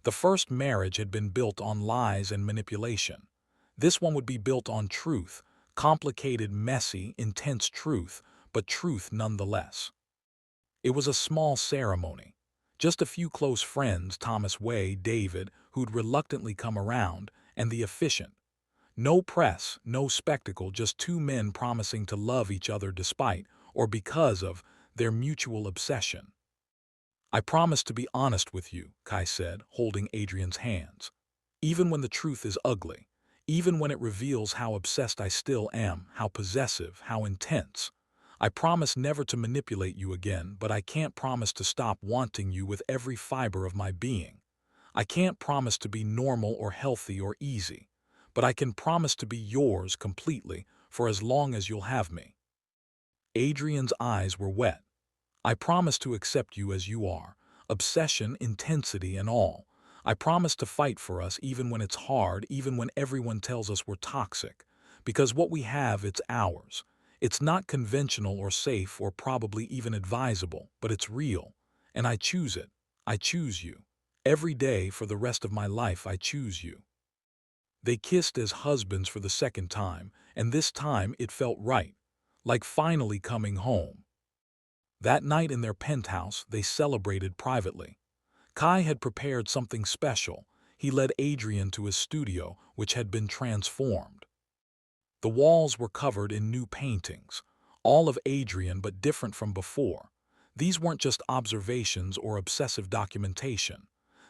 The first marriage had been built on lies and manipulation. This one would be built on truth, complicated, messy, intense truth, but truth nonetheless. It was a small ceremony. Just a few close friends, Thomas Way, David, who'd reluctantly come around, and the officiant. No press, no spectacle, just two men promising to love each other despite, or because of, their mutual obsession. "I promise to be honest with you," Kai said, holding Adrian's hands. "Even when the truth is ugly. Even when it reveals how obsessed I still am, how possessive, how intense. I promise never to manipulate you again, but I can't promise to stop wanting you with every fiber of my being. I can't promise to be normal or healthy or easy, but I can promise to be yours completely for as long as you'll have me." Adrian's eyes were wet. "I promise to accept you as you are, obsession, intensity, and all. I promise to fight for us even when it's hard, even when everyone tells us we're toxic. Because what we have, it's ours. It's not conventional or safe or probably even advisable, but it's real. And I choose it. I choose you. Every day for the rest of my life, I choose you." They kissed as husbands for the second time, and this time it felt right, like finally coming home. That night in their penthouse, they celebrated privately. Kai had prepared something special. He led Adrian to his studio, which had been transformed. The walls were covered in new paintings, all of Adrian but different from before. These weren't just observations or obsessive documentation.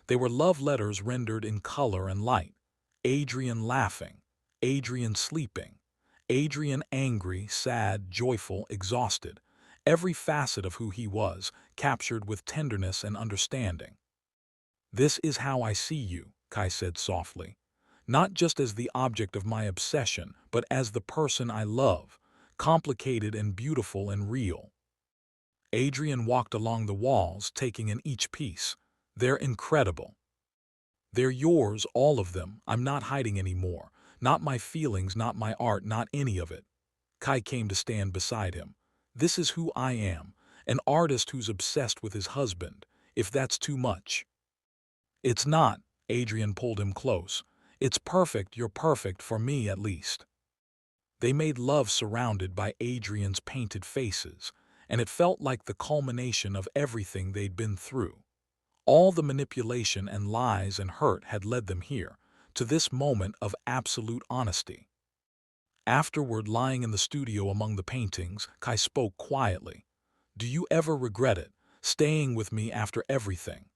They were love letters rendered in color and light. Adrian laughing, Adrian sleeping, Adrian angry, sad, joyful, exhausted. Every facet of who he was, captured with tenderness and understanding. "This is how I see you," Kai said softly. "Not just as the object of my obsession, but as the person I love, complicated and beautiful and real." Adrian walked along the walls, taking in each piece. "They're incredible. They're yours, all of them. I'm not hiding anymore. Not my feelings, not my art, not any of it." Kai came to stand beside him. "This is who I am, an artist who's obsessed with his husband, if that's too much." "It's not," Adrian pulled him close. "It's perfect, you're perfect, for me at least." They made love surrounded by Adrian's painted faces, and it felt like the culmination of everything they'd been through. All the manipulation and lies and hurt had led them here, to this moment of absolute honesty. Afterward, lying in the studio among the paintings, Kai spoke quietly. "Do you ever regret it, staying with me after everything?"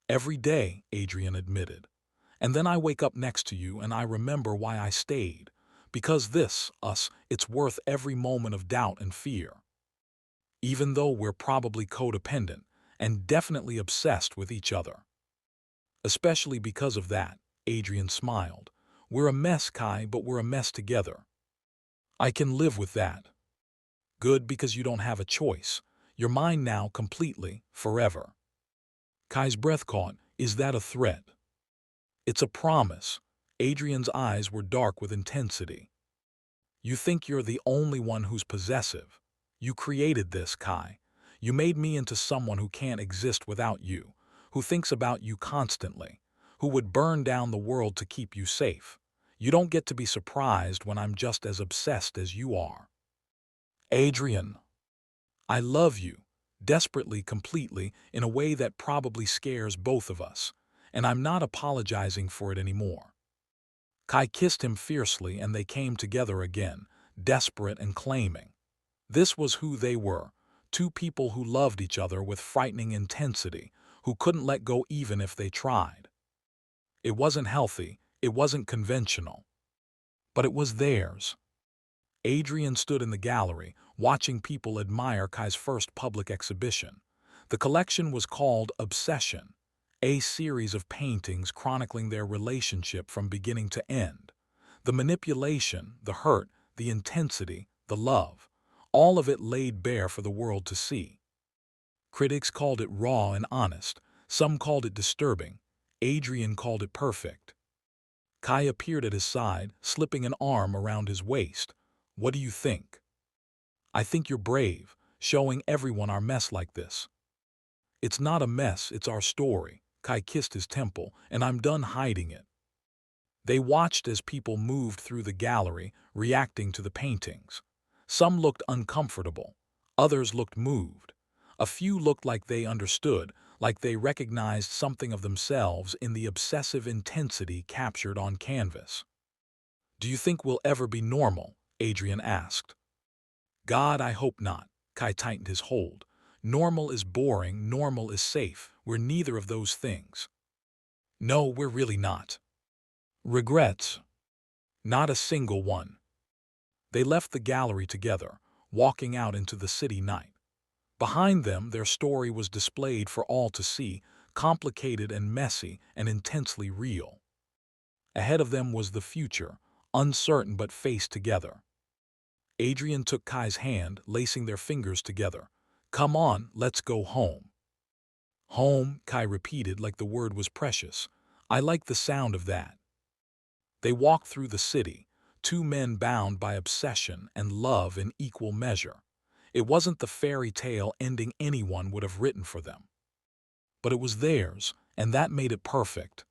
"Every day," Adrian admitted. "And then I wake up next to you and I remember why I stayed. Because it's worth every moment of doubt and fear. Even though we're probably codependent and definitely obsessed with each other." "Especially because of that," Adrian smiled. "We're a mess, Kai, but we're a mess together." "I can live with that." "Good, because you don't have a choice. You're mine now, completely, forever." Kai's breath caught. "Is that a threat?" "It's a promise." Adrian's eyes were dark with intensity. "You think you're the only one who's possessive. You created this, Kai. You made me into someone who can't exist without you, who thinks about you constantly, who would burn down the world to keep you safe. You don't get to be surprised when I'm just as obsessed as you are." "Adrian, I love you, desperately, completely, in a way that probably scares both of us, and I'm not apologizing for it anymore." Kai kissed him fiercely and they came together again, desperate and claiming. This was who they were, two people who loved each other with frightening intensity, who couldn't let go even if they tried. It wasn't healthy, it wasn't conventional, but it was theirs. Adrian stood in the gallery, watching people admire Kai's first public exhibition. The collection was called Obsession, a series of paintings chronicling their relationship from beginning to end. The manipulation, the hurt, the intensity, the love, all of it laid bare for the world to see. Critics called it raw and honest, some called it disturbing, Adrian called it perfect. Kai appeared at his side, slipping an arm around his waist. "What do you think?" "I think you're brave, showing everyone our mess like this." "It's not a mess, it's our story." Kai kissed his temple, "and I'm done hiding it." They watched as people moved through the gallery, reacting to the paintings. Some looked uncomfortable, others looked moved. A few looked like they understood, like they recognized something of themselves in the obsessive intensity captured on canvas. "Do you think we'll ever be normal?" Adrian asked. "God, I hope not." Kai tightened his hold. "Normal is boring, normal is safe. We're neither of those things." "No, we're really not." "Regrets?" "Not a single one." They left the gallery together, walking out into the city night. Behind them, their story was displayed for all to see, complicated and messy and intensely real. Ahead of them was the future, uncertain but faced together. Adrian took Kai's hand, lacing their fingers together. "Come on, let's go home." "Home," Kai repeated like the word was precious. "I like the sound of that." They walked through the city, two men bound by obsession and love in equal measure. It wasn't the fairy tale ending anyone would have written for them. But it was theirs, and that made it perfect.